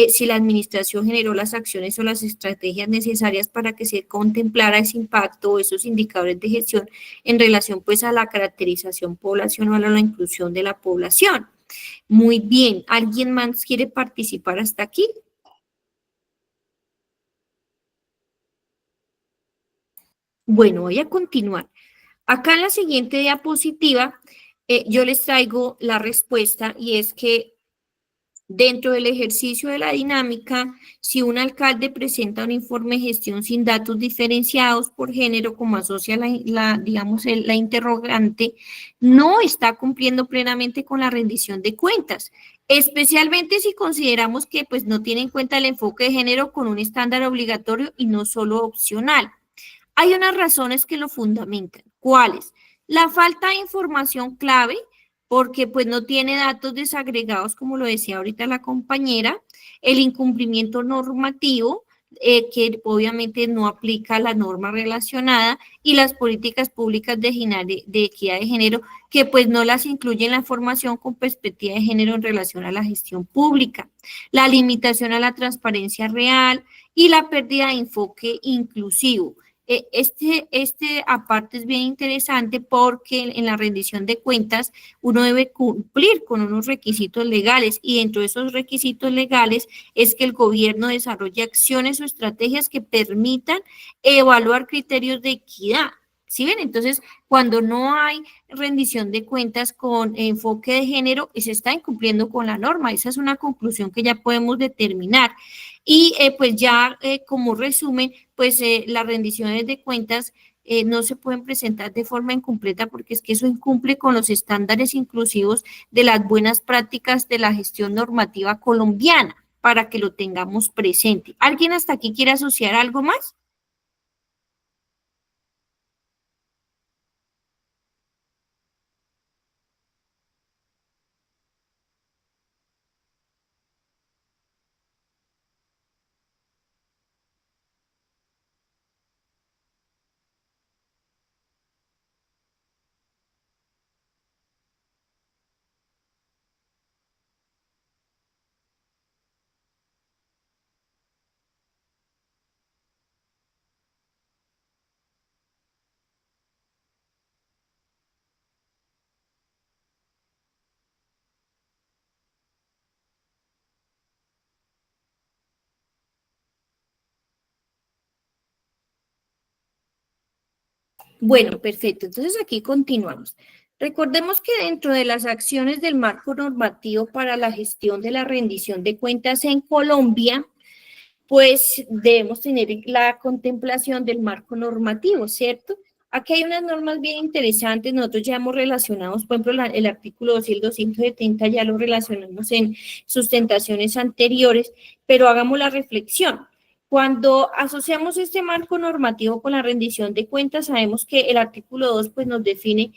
si la administración generó las acciones o las estrategias necesarias para que se contemplara ese impacto o esos indicadores de gestión en relación pues a la caracterización poblacional o a la inclusión de la población. Muy bien, ¿alguien más quiere participar hasta aquí? Bueno, voy a continuar. Acá en la siguiente diapositiva, yo les traigo la respuesta y es que dentro del ejercicio de la dinámica, si un alcalde presenta un informe de gestión sin datos diferenciados por género, como asocia digamos, la interrogante, no está cumpliendo plenamente con la rendición de cuentas, especialmente si consideramos que pues, no tiene en cuenta el enfoque de género con un estándar obligatorio y no solo opcional. Hay unas razones que lo fundamentan. ¿Cuáles? La falta de información clave, porque pues no tiene datos desagregados, como lo decía ahorita la compañera, el incumplimiento normativo, que obviamente no aplica la norma relacionada, y las políticas públicas de equidad de género, que pues no las incluyen la formación con perspectiva de género en relación a la gestión pública, la limitación a la transparencia real y la pérdida de enfoque inclusivo. Este aparte es bien interesante porque en la rendición de cuentas uno debe cumplir con unos requisitos legales y dentro de esos requisitos legales es que el gobierno desarrolle acciones o estrategias que permitan evaluar criterios de equidad. ¿Sí ven? Entonces, cuando no hay rendición de cuentas con enfoque de género, se está incumpliendo con la norma. Esa es una conclusión que ya podemos determinar. Y pues ya como resumen, pues las rendiciones de cuentas no se pueden presentar de forma incompleta porque es que eso incumple con los estándares inclusivos de las buenas prácticas de la gestión normativa colombiana, para que lo tengamos presente. ¿Alguien hasta aquí quiere asociar algo más? Bueno, perfecto. Entonces aquí continuamos. Recordemos que dentro de las acciones del marco normativo para la gestión de la rendición de cuentas en Colombia, pues debemos tener la contemplación del marco normativo, ¿cierto? Aquí hay unas normas bien interesantes, nosotros ya hemos relacionado, por ejemplo, el artículo 2 y el 270 ya lo relacionamos en sustentaciones anteriores, pero hagamos la reflexión. Cuando asociamos este marco normativo con la rendición de cuentas, sabemos que el artículo 2 pues, nos define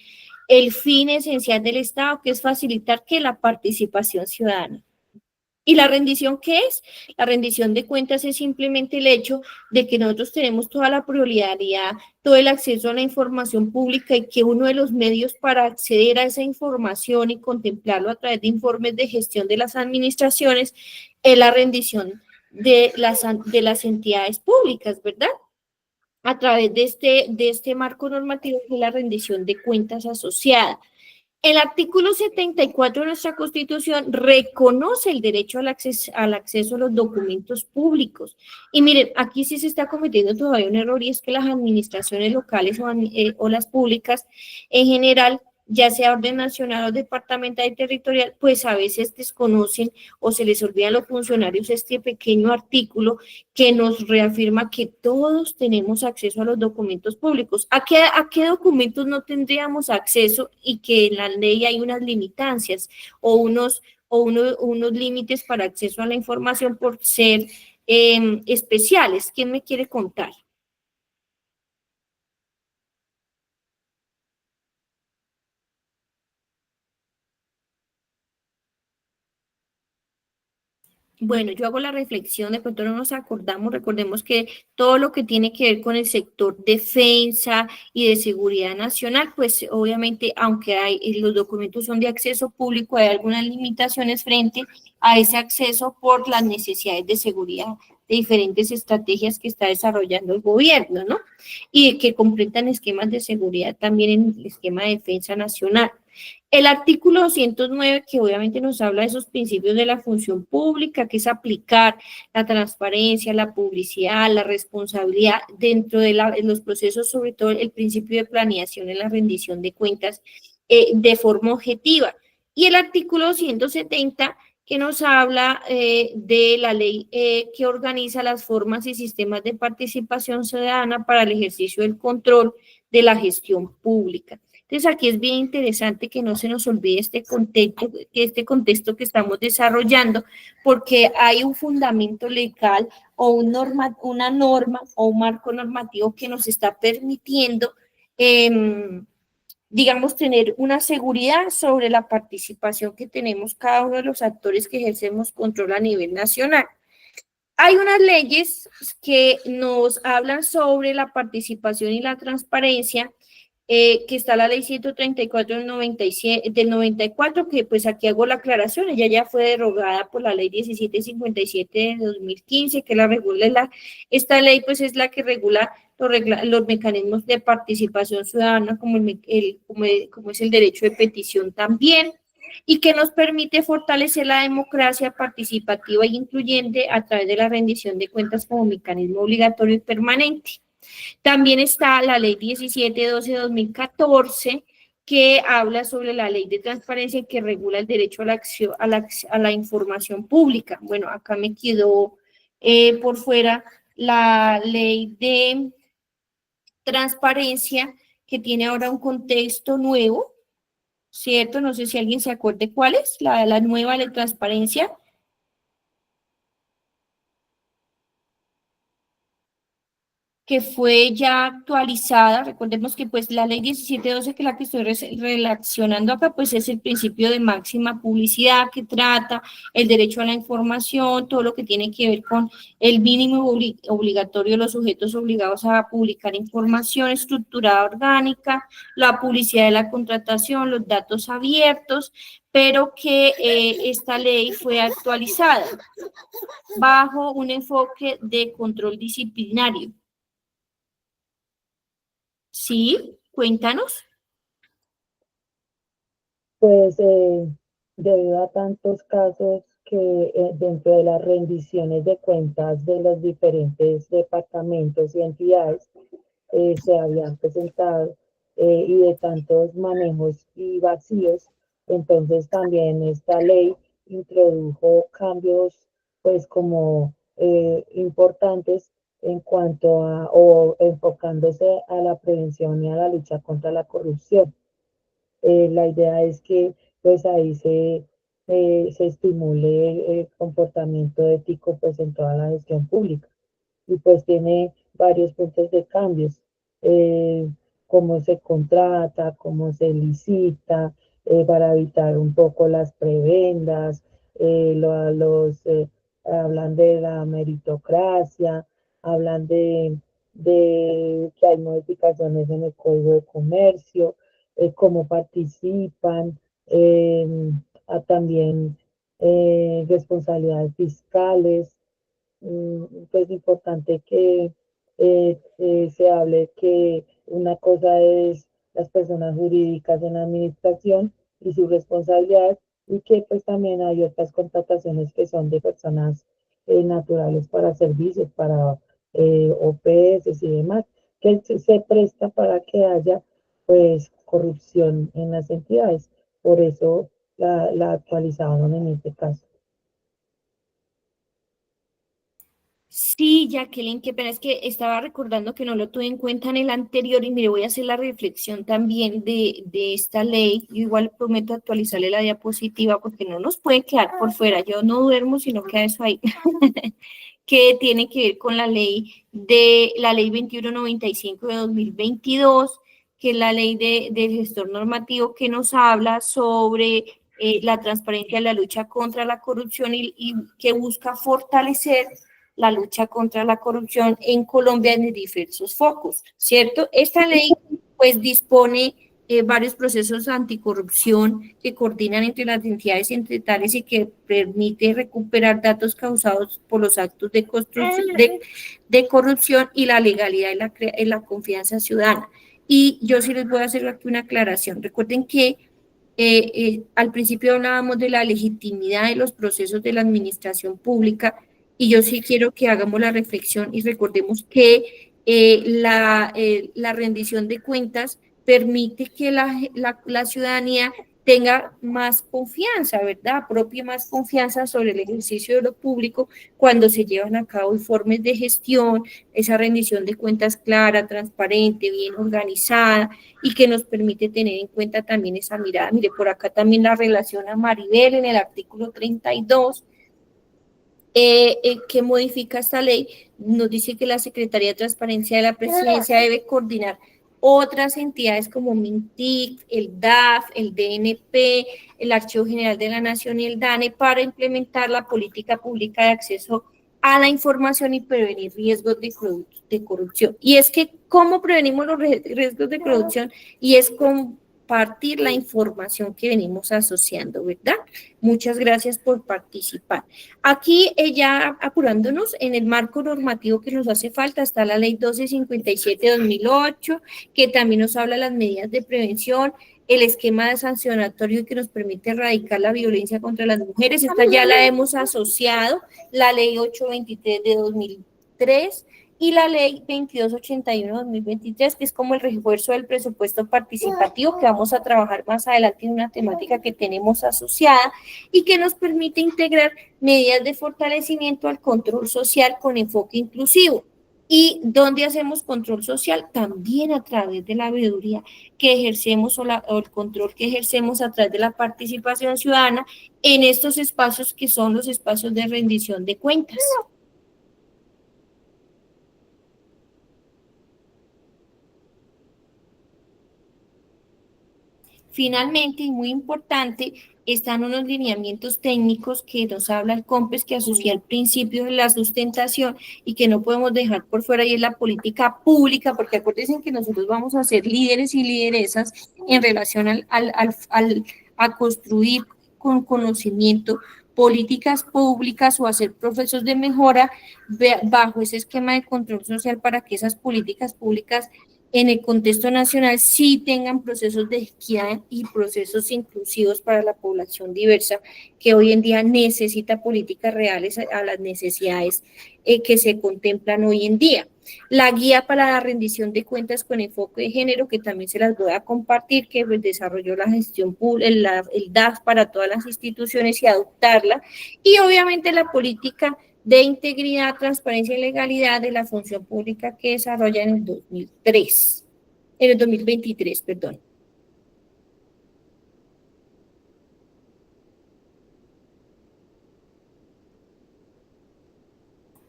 el fin esencial del Estado, que es facilitar que la participación ciudadana. ¿Y la rendición qué es? La rendición de cuentas es simplemente el hecho de que nosotros tenemos toda la prioridad, todo el acceso a la información pública y que uno de los medios para acceder a esa información y contemplarlo a través de informes de gestión de las administraciones es la rendición de las entidades públicas, ¿verdad? A través de este marco normativo que es la rendición de cuentas asociada. El artículo 74 de nuestra Constitución reconoce el derecho al acceso a los documentos públicos. Y miren, aquí sí se está cometiendo todavía un error y es que las administraciones locales o las públicas en general, ya sea orden nacional o departamental y territorial, pues a veces desconocen o se les olvida a los funcionarios este pequeño artículo que nos reafirma que todos tenemos acceso a los documentos públicos. ¿A qué documentos no tendríamos acceso y que en la ley hay unas limitancias o unos límites para acceso a la información por ser especiales? ¿Quién me quiere contar? Bueno, yo hago la reflexión, de pronto no nos acordamos, recordemos que todo lo que tiene que ver con el sector defensa y de seguridad nacional, pues obviamente, aunque los documentos son de acceso público, hay algunas limitaciones frente a ese acceso por las necesidades de seguridad de diferentes estrategias que está desarrollando el gobierno, ¿no? Y que completan esquemas de seguridad también en el esquema de defensa nacional. El artículo 209, que obviamente nos habla de esos principios de la función pública, que es aplicar la transparencia, la publicidad, la responsabilidad dentro de los procesos, sobre todo el principio de planeación en la rendición de cuentas de forma objetiva. Y el artículo 170, que nos habla de la ley que organiza las formas y sistemas de participación ciudadana para el ejercicio del control de la gestión pública. Entonces aquí es bien interesante que no se nos olvide este contexto que estamos desarrollando, porque hay un fundamento legal o una norma o un marco normativo que nos está permitiendo, digamos, tener una seguridad sobre la participación que tenemos cada uno de los actores que ejercemos control a nivel nacional. Hay unas leyes que nos hablan sobre la participación y la transparencia que está la ley 134 del 97, del 94, que pues aquí hago la aclaración, ella ya fue derogada por la ley 1757 de 2015, que la regula, esta ley pues es la que regula los mecanismos de participación ciudadana, como es el derecho de petición también, y que nos permite fortalecer la democracia participativa e incluyente a través de la rendición de cuentas como mecanismo obligatorio y permanente. También está la ley 1712 de 2014, que habla sobre la ley de transparencia y que regula el derecho a la información pública. Bueno, acá me quedó por fuera la ley de transparencia, que tiene ahora un contexto nuevo, ¿cierto? No sé si alguien se acuerde cuál es, la nueva ley de transparencia. Que fue ya actualizada. Recordemos que pues la ley 1712, que es la que estoy relacionando acá, pues es el principio de máxima publicidad, que trata el derecho a la información, todo lo que tiene que ver con el mínimo obligatorio de los sujetos obligados a publicar información estructurada orgánica, la publicidad de la contratación, los datos abiertos, pero que esta ley fue actualizada bajo un enfoque de control disciplinario. Sí, cuéntanos. Pues debido a tantos casos que dentro de las rendiciones de cuentas de los diferentes departamentos y entidades se habían presentado y de tantos manejos y vacíos, entonces también esta ley introdujo cambios pues como importantes en cuanto a o enfocándose a la prevención y a la lucha contra la corrupción. La idea es que pues ahí se estimule el comportamiento ético pues en toda la gestión pública y pues tiene varios puntos de cambios, eh, cómo se contrata, cómo se licita, para evitar un poco las prebendas, hablan de la meritocracia, hablan de que hay modificaciones en el Código de Comercio, cómo participan, también responsabilidades fiscales. Pues importante que se hable que una cosa es las personas jurídicas en la administración y su responsabilidad, y que pues también hay otras contrataciones que son de personas naturales para servicios, para OPS y demás, que se presta para que haya pues corrupción en las entidades. Por eso la actualizaron en este caso. Sí, Jacqueline, qué pena, es que estaba recordando que no lo tuve en cuenta en el anterior y mire, voy a hacer la reflexión también de esta ley. Yo igual prometo actualizarle la diapositiva porque no nos puede quedar por fuera. Yo no duermo, sino queda eso ahí. Que tiene que ver con la ley 2195 de 2022, que es la ley del gestor normativo, que nos habla sobre la transparencia, la lucha contra la corrupción y que busca fortalecer la lucha contra la corrupción en Colombia en diversos focos, ¿cierto? Esta ley pues dispone varios procesos anticorrupción que coordinan entre las entidades estatales y que permite recuperar datos causados por los actos de corrupción y la legalidad y la confianza ciudadana. Y yo sí les voy a hacer aquí una aclaración. Recuerden que al principio hablábamos de la legitimidad de los procesos de la administración pública, y yo sí quiero que hagamos la reflexión y recordemos que la rendición de cuentas permite que la ciudadanía tenga más confianza, ¿verdad? Propie más confianza sobre el ejercicio de lo público cuando se llevan a cabo informes de gestión, esa rendición de cuentas clara, transparente, bien organizada y que nos permite tener en cuenta también esa mirada. Mire, por acá también la relaciona Maribel en el artículo 32. Que modifica esta ley, nos dice que la Secretaría de Transparencia de la Presidencia debe coordinar otras entidades como MINTIC, el DAF, el DNP, el Archivo General de la Nación y el DANE para implementar la política pública de acceso a la información y prevenir riesgos de corrupción. Y es que, ¿cómo prevenimos los riesgos de corrupción? Y es compartir la información que venimos asociando, ¿verdad? Muchas gracias por participar. Aquí, ya apurándonos, en el marco normativo que nos hace falta está la Ley 1257/2008, que también nos habla de las medidas de prevención, el esquema de sancionatorio que nos permite erradicar la violencia contra las mujeres. Esta ya la hemos asociado, la Ley 823/2003 y la Ley 2281/2023, que es como el refuerzo del presupuesto participativo, que vamos a trabajar más adelante en una temática que tenemos asociada y que nos permite integrar medidas de fortalecimiento al control social con enfoque inclusivo. ¿Y dónde hacemos control social? También a través de la veeduría que ejercemos o el control que ejercemos a través de la participación ciudadana en estos espacios que son los espacios de rendición de cuentas. Finalmente, y muy importante, están unos lineamientos técnicos que nos habla el COMPES, que asocia el principio de la sustentación y que no podemos dejar por fuera, y es la política pública, porque acuérdense que nosotros vamos a ser líderes y lideresas en relación a construir con conocimiento políticas públicas o hacer procesos de mejora bajo ese esquema de control social para que esas políticas públicas en el contexto nacional sí tengan procesos de equidad y procesos inclusivos para la población diversa que hoy en día necesita políticas reales a las necesidades que se contemplan hoy en día. La guía para la rendición de cuentas con enfoque de género, que también se las voy a compartir, que pues desarrolló la gestión pública, el DAF para todas las instituciones y adoptarla, y obviamente la política de integridad, transparencia y legalidad de la función pública que desarrolla en el 2023, perdón.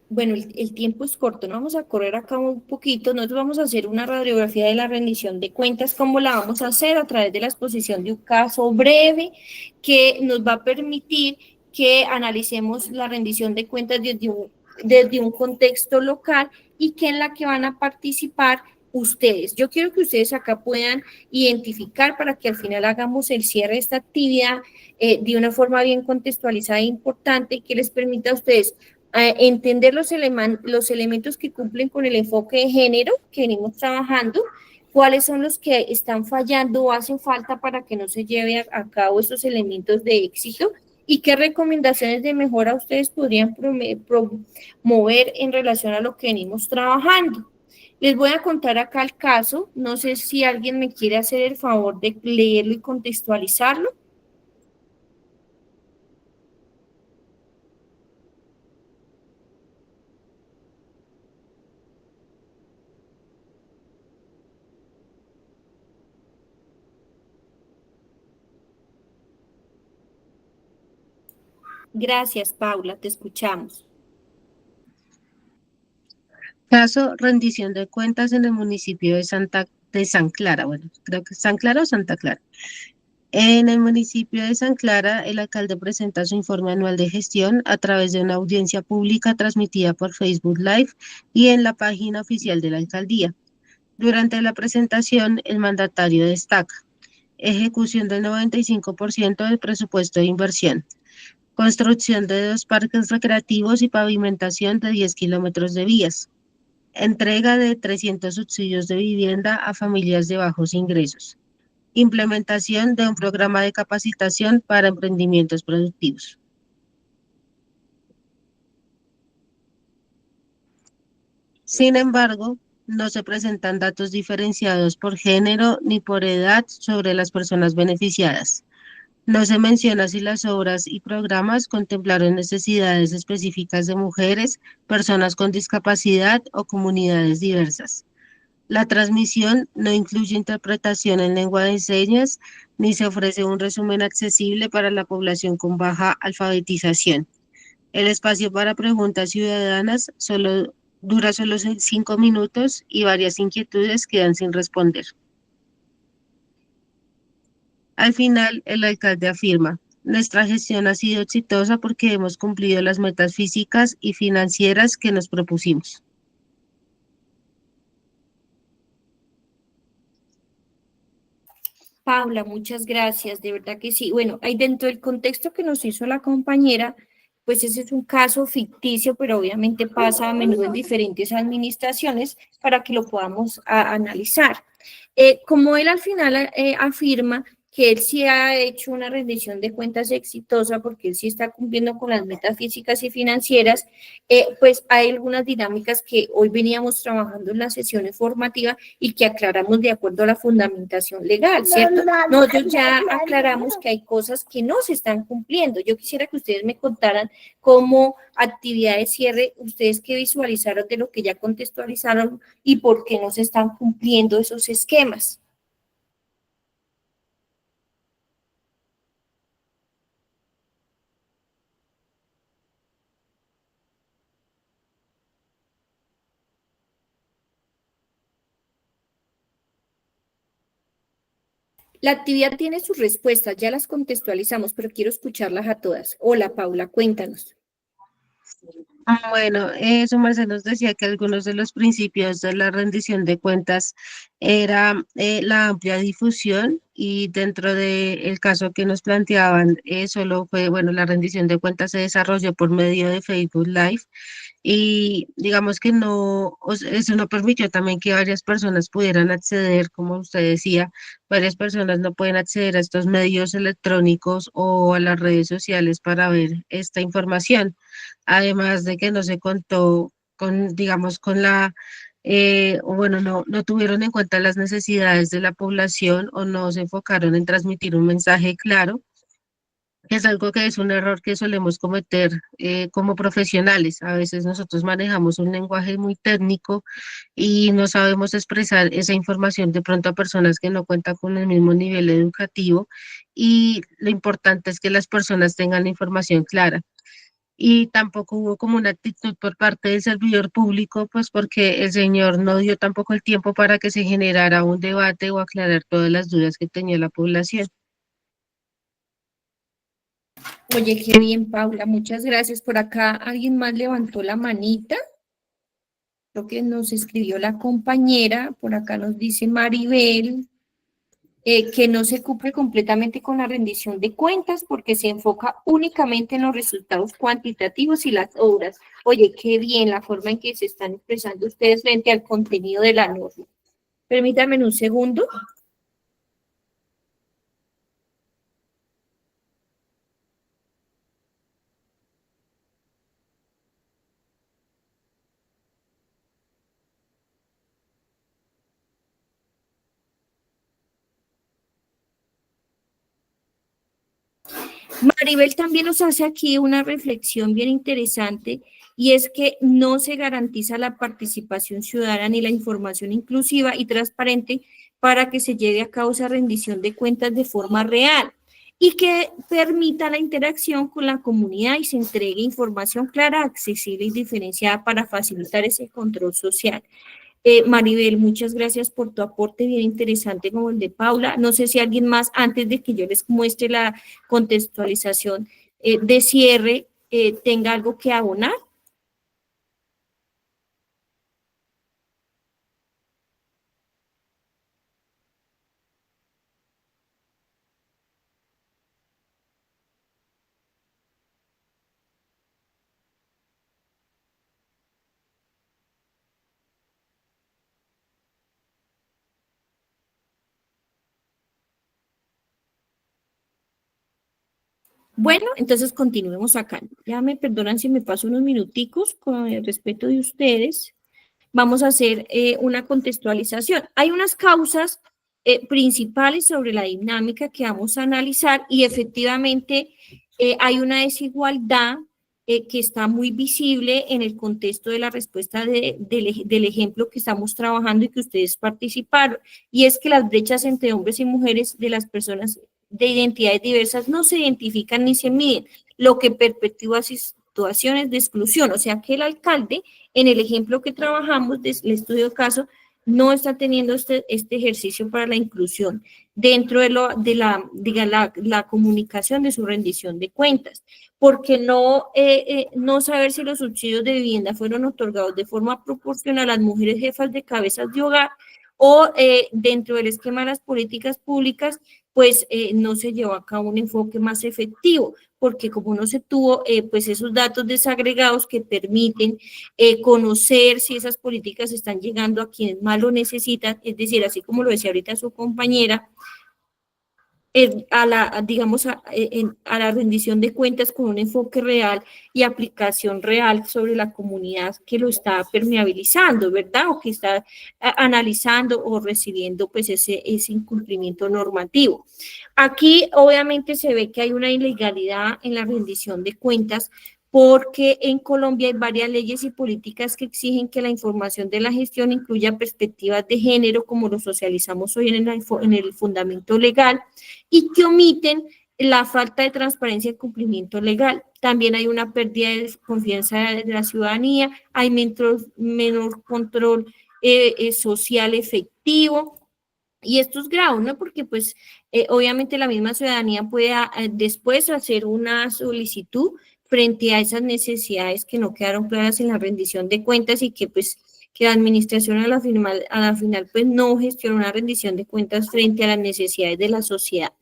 Bueno, el tiempo es corto, no vamos a correr acá un poquito, nosotros vamos a hacer una radiografía de la rendición de cuentas. ¿Cómo la vamos a hacer? A través de la exposición de un caso breve que nos va a permitir que analicemos la rendición de cuentas desde un contexto local y que en la que van a participar ustedes. Yo quiero que ustedes acá puedan identificar para que al final hagamos el cierre de esta actividad de una forma bien contextualizada e importante y que les permita a ustedes entender los elementos que cumplen con el enfoque de género que venimos trabajando, cuáles son los que están fallando o hacen falta para que no se lleve a cabo estos elementos de éxito y qué recomendaciones de mejora ustedes podrían promover en relación a lo que venimos trabajando. Les voy a contar acá el caso, no sé si alguien me quiere hacer el favor de leerlo y contextualizarlo. Gracias, Paula, te escuchamos. Caso rendición de cuentas en el municipio de San Clara. Bueno, creo que San Clara o Santa Clara. En el municipio de San Clara, el alcalde presenta su informe anual de gestión a través de una audiencia pública transmitida por Facebook Live y en la página oficial de la alcaldía. Durante la presentación, el mandatario destaca: ejecución del 95% del presupuesto de inversión, construcción de 2 parques recreativos y pavimentación de 10 kilómetros de vías, entrega de 300 subsidios de vivienda a familias de bajos ingresos, implementación de un programa de capacitación para emprendimientos productivos. Sin embargo, no se presentan datos diferenciados por género ni por edad sobre las personas beneficiadas. No se menciona si las obras y programas contemplaron necesidades específicas de mujeres, personas con discapacidad o comunidades diversas. La transmisión no incluye interpretación en lengua de señas, ni se ofrece un resumen accesible para la población con baja alfabetización. El espacio para preguntas ciudadanas dura solo 5 minutos y varias inquietudes quedan sin responder. Al final, el alcalde afirma: Nuestra gestión ha sido exitosa porque hemos cumplido las metas físicas y financieras que nos propusimos. Paula, muchas gracias, de verdad que sí. Bueno, ahí dentro del contexto que nos hizo la compañera, pues ese es un caso ficticio, pero obviamente pasa a menudo en diferentes administraciones para que lo podamos analizar. Como él al final afirma que él sí ha hecho una rendición de cuentas exitosa porque él sí está cumpliendo con las metas físicas y financieras, pues hay algunas dinámicas que hoy veníamos trabajando en las sesiones formativas y que aclaramos de acuerdo a la fundamentación legal, ¿cierto? Nosotros ya aclaramos que hay cosas que no se están cumpliendo. Yo quisiera que ustedes me contaran cómo actividad de cierre, ustedes que visualizaron de lo que ya contextualizaron y por qué no se están cumpliendo esos esquemas. La actividad tiene sus respuestas, ya las contextualizamos, pero quiero escucharlas a todas. Hola, Paula, cuéntanos. Bueno, su merced nos decía que algunos de los principios de la rendición de cuentas era la amplia difusión y dentro del caso que nos planteaban, solo fue, bueno, la rendición de cuentas se desarrolló por medio de Facebook Live y digamos que no, eso no permitió también que varias personas pudieran acceder, como usted decía, varias personas no pueden acceder a estos medios electrónicos o a las redes sociales para ver esta información. Además de que no se contó con, digamos, con la, o bueno, no tuvieron en cuenta las necesidades de la población o no se enfocaron en transmitir un mensaje claro, que es algo que es un error que solemos cometer como profesionales. A veces nosotros manejamos un lenguaje muy técnico y no sabemos expresar esa información de pronto a personas que no cuentan con el mismo nivel educativo y lo importante es que las personas tengan la información clara y tampoco hubo como una actitud por parte del servidor público, pues porque el señor no dio tampoco el tiempo para que se generara un debate o aclarar todas las dudas que tenía la población. Oye, qué bien, Paula, muchas gracias. Por acá alguien más levantó la manita. Lo que nos escribió la compañera, por acá nos dice Maribel, que no se cumple completamente con la rendición de cuentas porque se enfoca únicamente en los resultados cuantitativos y las obras. Oye, qué bien la forma en que se están expresando ustedes frente al contenido de la norma. Permítanme un segundo. Maribel también nos hace aquí una reflexión bien interesante y es que no se garantiza la participación ciudadana ni la información inclusiva y transparente para que se lleve a cabo esa rendición de cuentas de forma real y que permita la interacción con la comunidad y se entregue información clara, accesible y diferenciada para facilitar ese control social. Maribel, muchas gracias por tu aporte bien interesante como el de Paula. No sé si alguien más, antes de que yo les muestre la contextualización de cierre, tenga algo que abonar. Bueno, entonces continuemos acá. Ya me perdonan si me paso unos minuticos con el respeto de ustedes. Vamos a hacer una contextualización. Hay unas causas principales sobre la dinámica que vamos a analizar y efectivamente hay una desigualdad que está muy visible en el contexto de la respuesta del ejemplo que estamos trabajando y que ustedes participaron. Y es que las brechas entre hombres y mujeres de las personas de identidades diversas no se identifican ni se miden, lo que perpetúa situaciones de exclusión. O sea que el alcalde, en el ejemplo que trabajamos del estudio de caso, no está teniendo este ejercicio para la inclusión dentro de la comunicación de su rendición de cuentas, porque no saber si los subsidios de vivienda fueron otorgados de forma proporcional a las mujeres jefas de cabezas de hogar o dentro del esquema de las políticas públicas, pues no se llevó a cabo un enfoque más efectivo, porque como no se tuvo pues esos datos desagregados que permiten conocer si esas políticas están llegando a quienes más lo necesitan, es decir, así como lo decía ahorita su compañera, digamos, a la rendición de cuentas con un enfoque real y aplicación real sobre la comunidad que lo está permeabilizando, ¿verdad? O que está analizando o recibiendo pues ese incumplimiento normativo. Aquí obviamente se ve que hay una ilegalidad en la rendición de cuentas porque en Colombia hay varias leyes y políticas que exigen que la información de la gestión incluya perspectivas de género, como lo socializamos hoy en el fundamento legal, y que omiten la falta de transparencia y cumplimiento legal. También hay una pérdida de confianza de la ciudadanía, hay menor control social efectivo, y esto es grave, ¿no? Porque pues obviamente la misma ciudadanía puede después hacer una solicitud frente a esas necesidades que no quedaron claras en la rendición de cuentas y que pues que la administración a la final pues no gestiona una rendición de cuentas frente a las necesidades de la sociedad.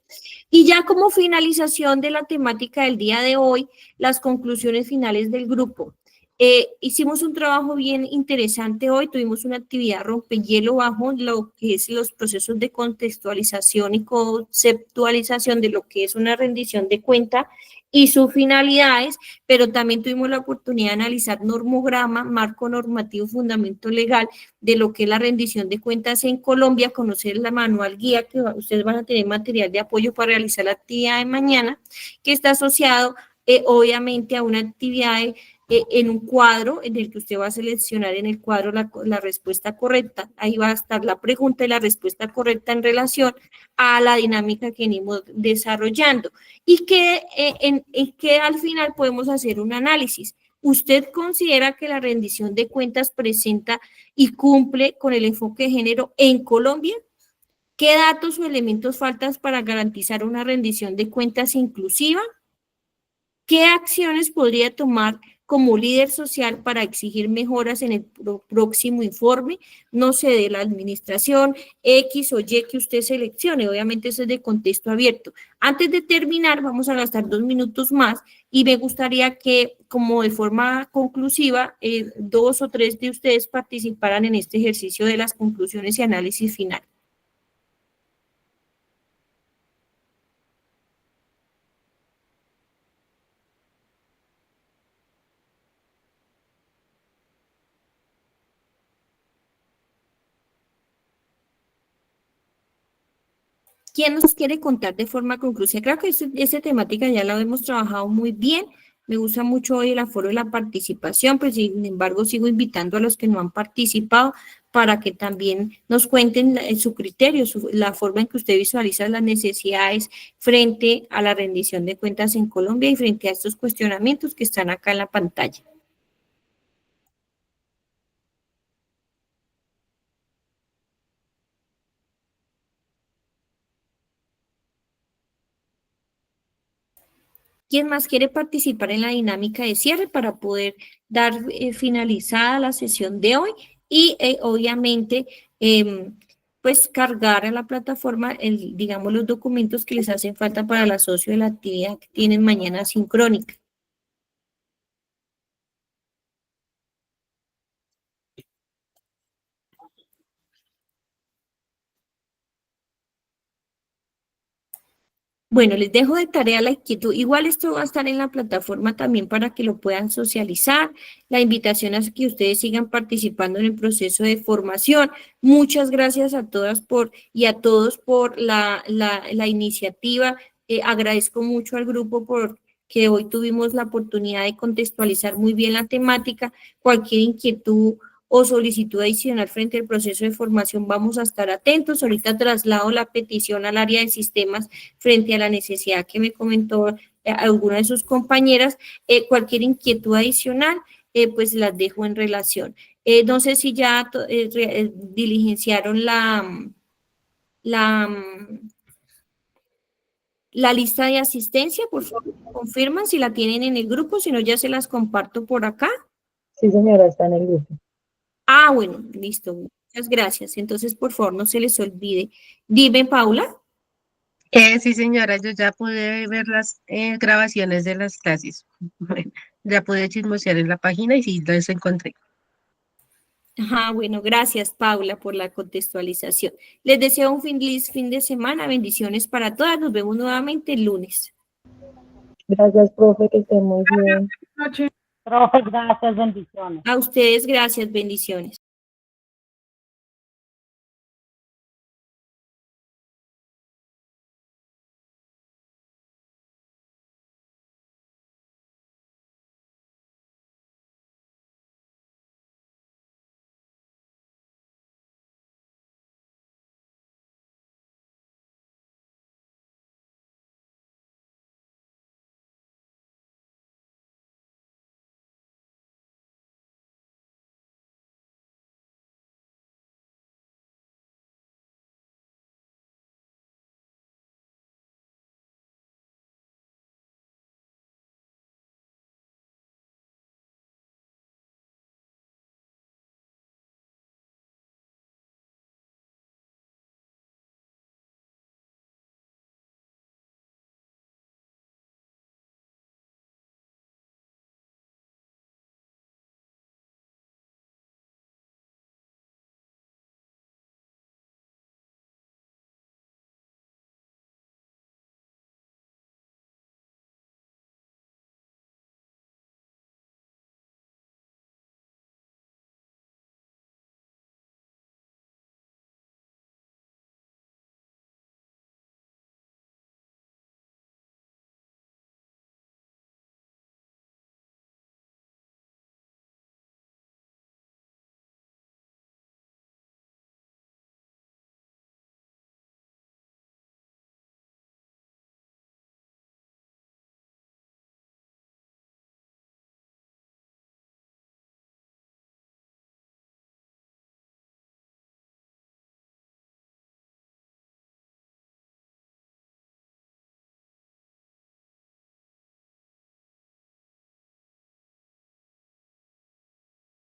Y ya como finalización de la temática del día de hoy, las conclusiones finales del grupo. Hicimos un trabajo bien interesante hoy, tuvimos una actividad rompehielo bajo lo que es los procesos de contextualización y conceptualización de lo que es una rendición de cuenta y sus finalidades, pero también tuvimos la oportunidad de analizar normograma, marco normativo, fundamento legal de lo que es la rendición de cuentas en Colombia, conocer la manual guía que ustedes van a tener material de apoyo para realizar la actividad de mañana, que está asociado obviamente a una actividad en un cuadro en el que usted va a seleccionar en el cuadro la respuesta correcta. Ahí va a estar la pregunta y la respuesta correcta en relación a la dinámica que venimos desarrollando. Y que al final podemos hacer un análisis. ¿Usted considera que la rendición de cuentas presenta y cumple con el enfoque de género en Colombia? ¿Qué datos o elementos faltan para garantizar una rendición de cuentas inclusiva? ¿Qué acciones podría tomar como líder social para exigir mejoras en el próximo informe? No sé, de la administración X o Y que usted seleccione, obviamente eso es de contexto abierto. Antes de terminar, vamos a gastar 2 minutos más y me gustaría que, como de forma conclusiva, 2 o 3 de ustedes participaran en este ejercicio de las conclusiones y análisis final. ¿Quién nos quiere contar de forma conclusiva? Creo que esta temática ya la hemos trabajado muy bien. Me gusta mucho hoy el aforo de la participación, pero sin embargo sigo invitando a los que no han participado para que también nos cuenten su criterio, la forma en que usted visualiza las necesidades frente a la rendición de cuentas en Colombia y frente a estos cuestionamientos que están acá en la pantalla. ¿Quién más quiere participar en la dinámica de cierre para poder dar finalizada la sesión de hoy? Y obviamente, pues cargar a la plataforma, digamos, los documentos que les hacen falta para el asocio de la actividad que tienen mañana sincrónica. Bueno, les dejo de tarea la inquietud. Igual esto va a estar en la plataforma también para que lo puedan socializar. La invitación es que ustedes sigan participando en el proceso de formación. Muchas gracias a todas y a todos por la iniciativa. Agradezco mucho al grupo por que hoy tuvimos la oportunidad de contextualizar muy bien la temática. Cualquier inquietud o solicitud adicional frente al proceso de formación, vamos a estar atentos. Ahorita traslado la petición al área de sistemas frente a la necesidad que me comentó alguna de sus compañeras. Cualquier inquietud adicional, pues las dejo en relación. No sé si ya diligenciaron la, la lista de asistencia, por favor, confirman si la tienen en el grupo, si no ya se las comparto por acá. Sí, señora, está en el grupo. Ah, bueno, listo, muchas gracias. Entonces, por favor, no se les olvide. Dime, Paula. Sí, señora, yo ya pude ver las grabaciones de las clases. Bueno, ya pude chismosear en la página y sí, las encontré. Ajá, bueno, gracias, Paula, por la contextualización. Les deseo un feliz fin de semana, bendiciones para todas. Nos vemos nuevamente el lunes. Gracias, profe, que esté muy bien. Noche. Profe, gracias, bendiciones. A ustedes, gracias, bendiciones.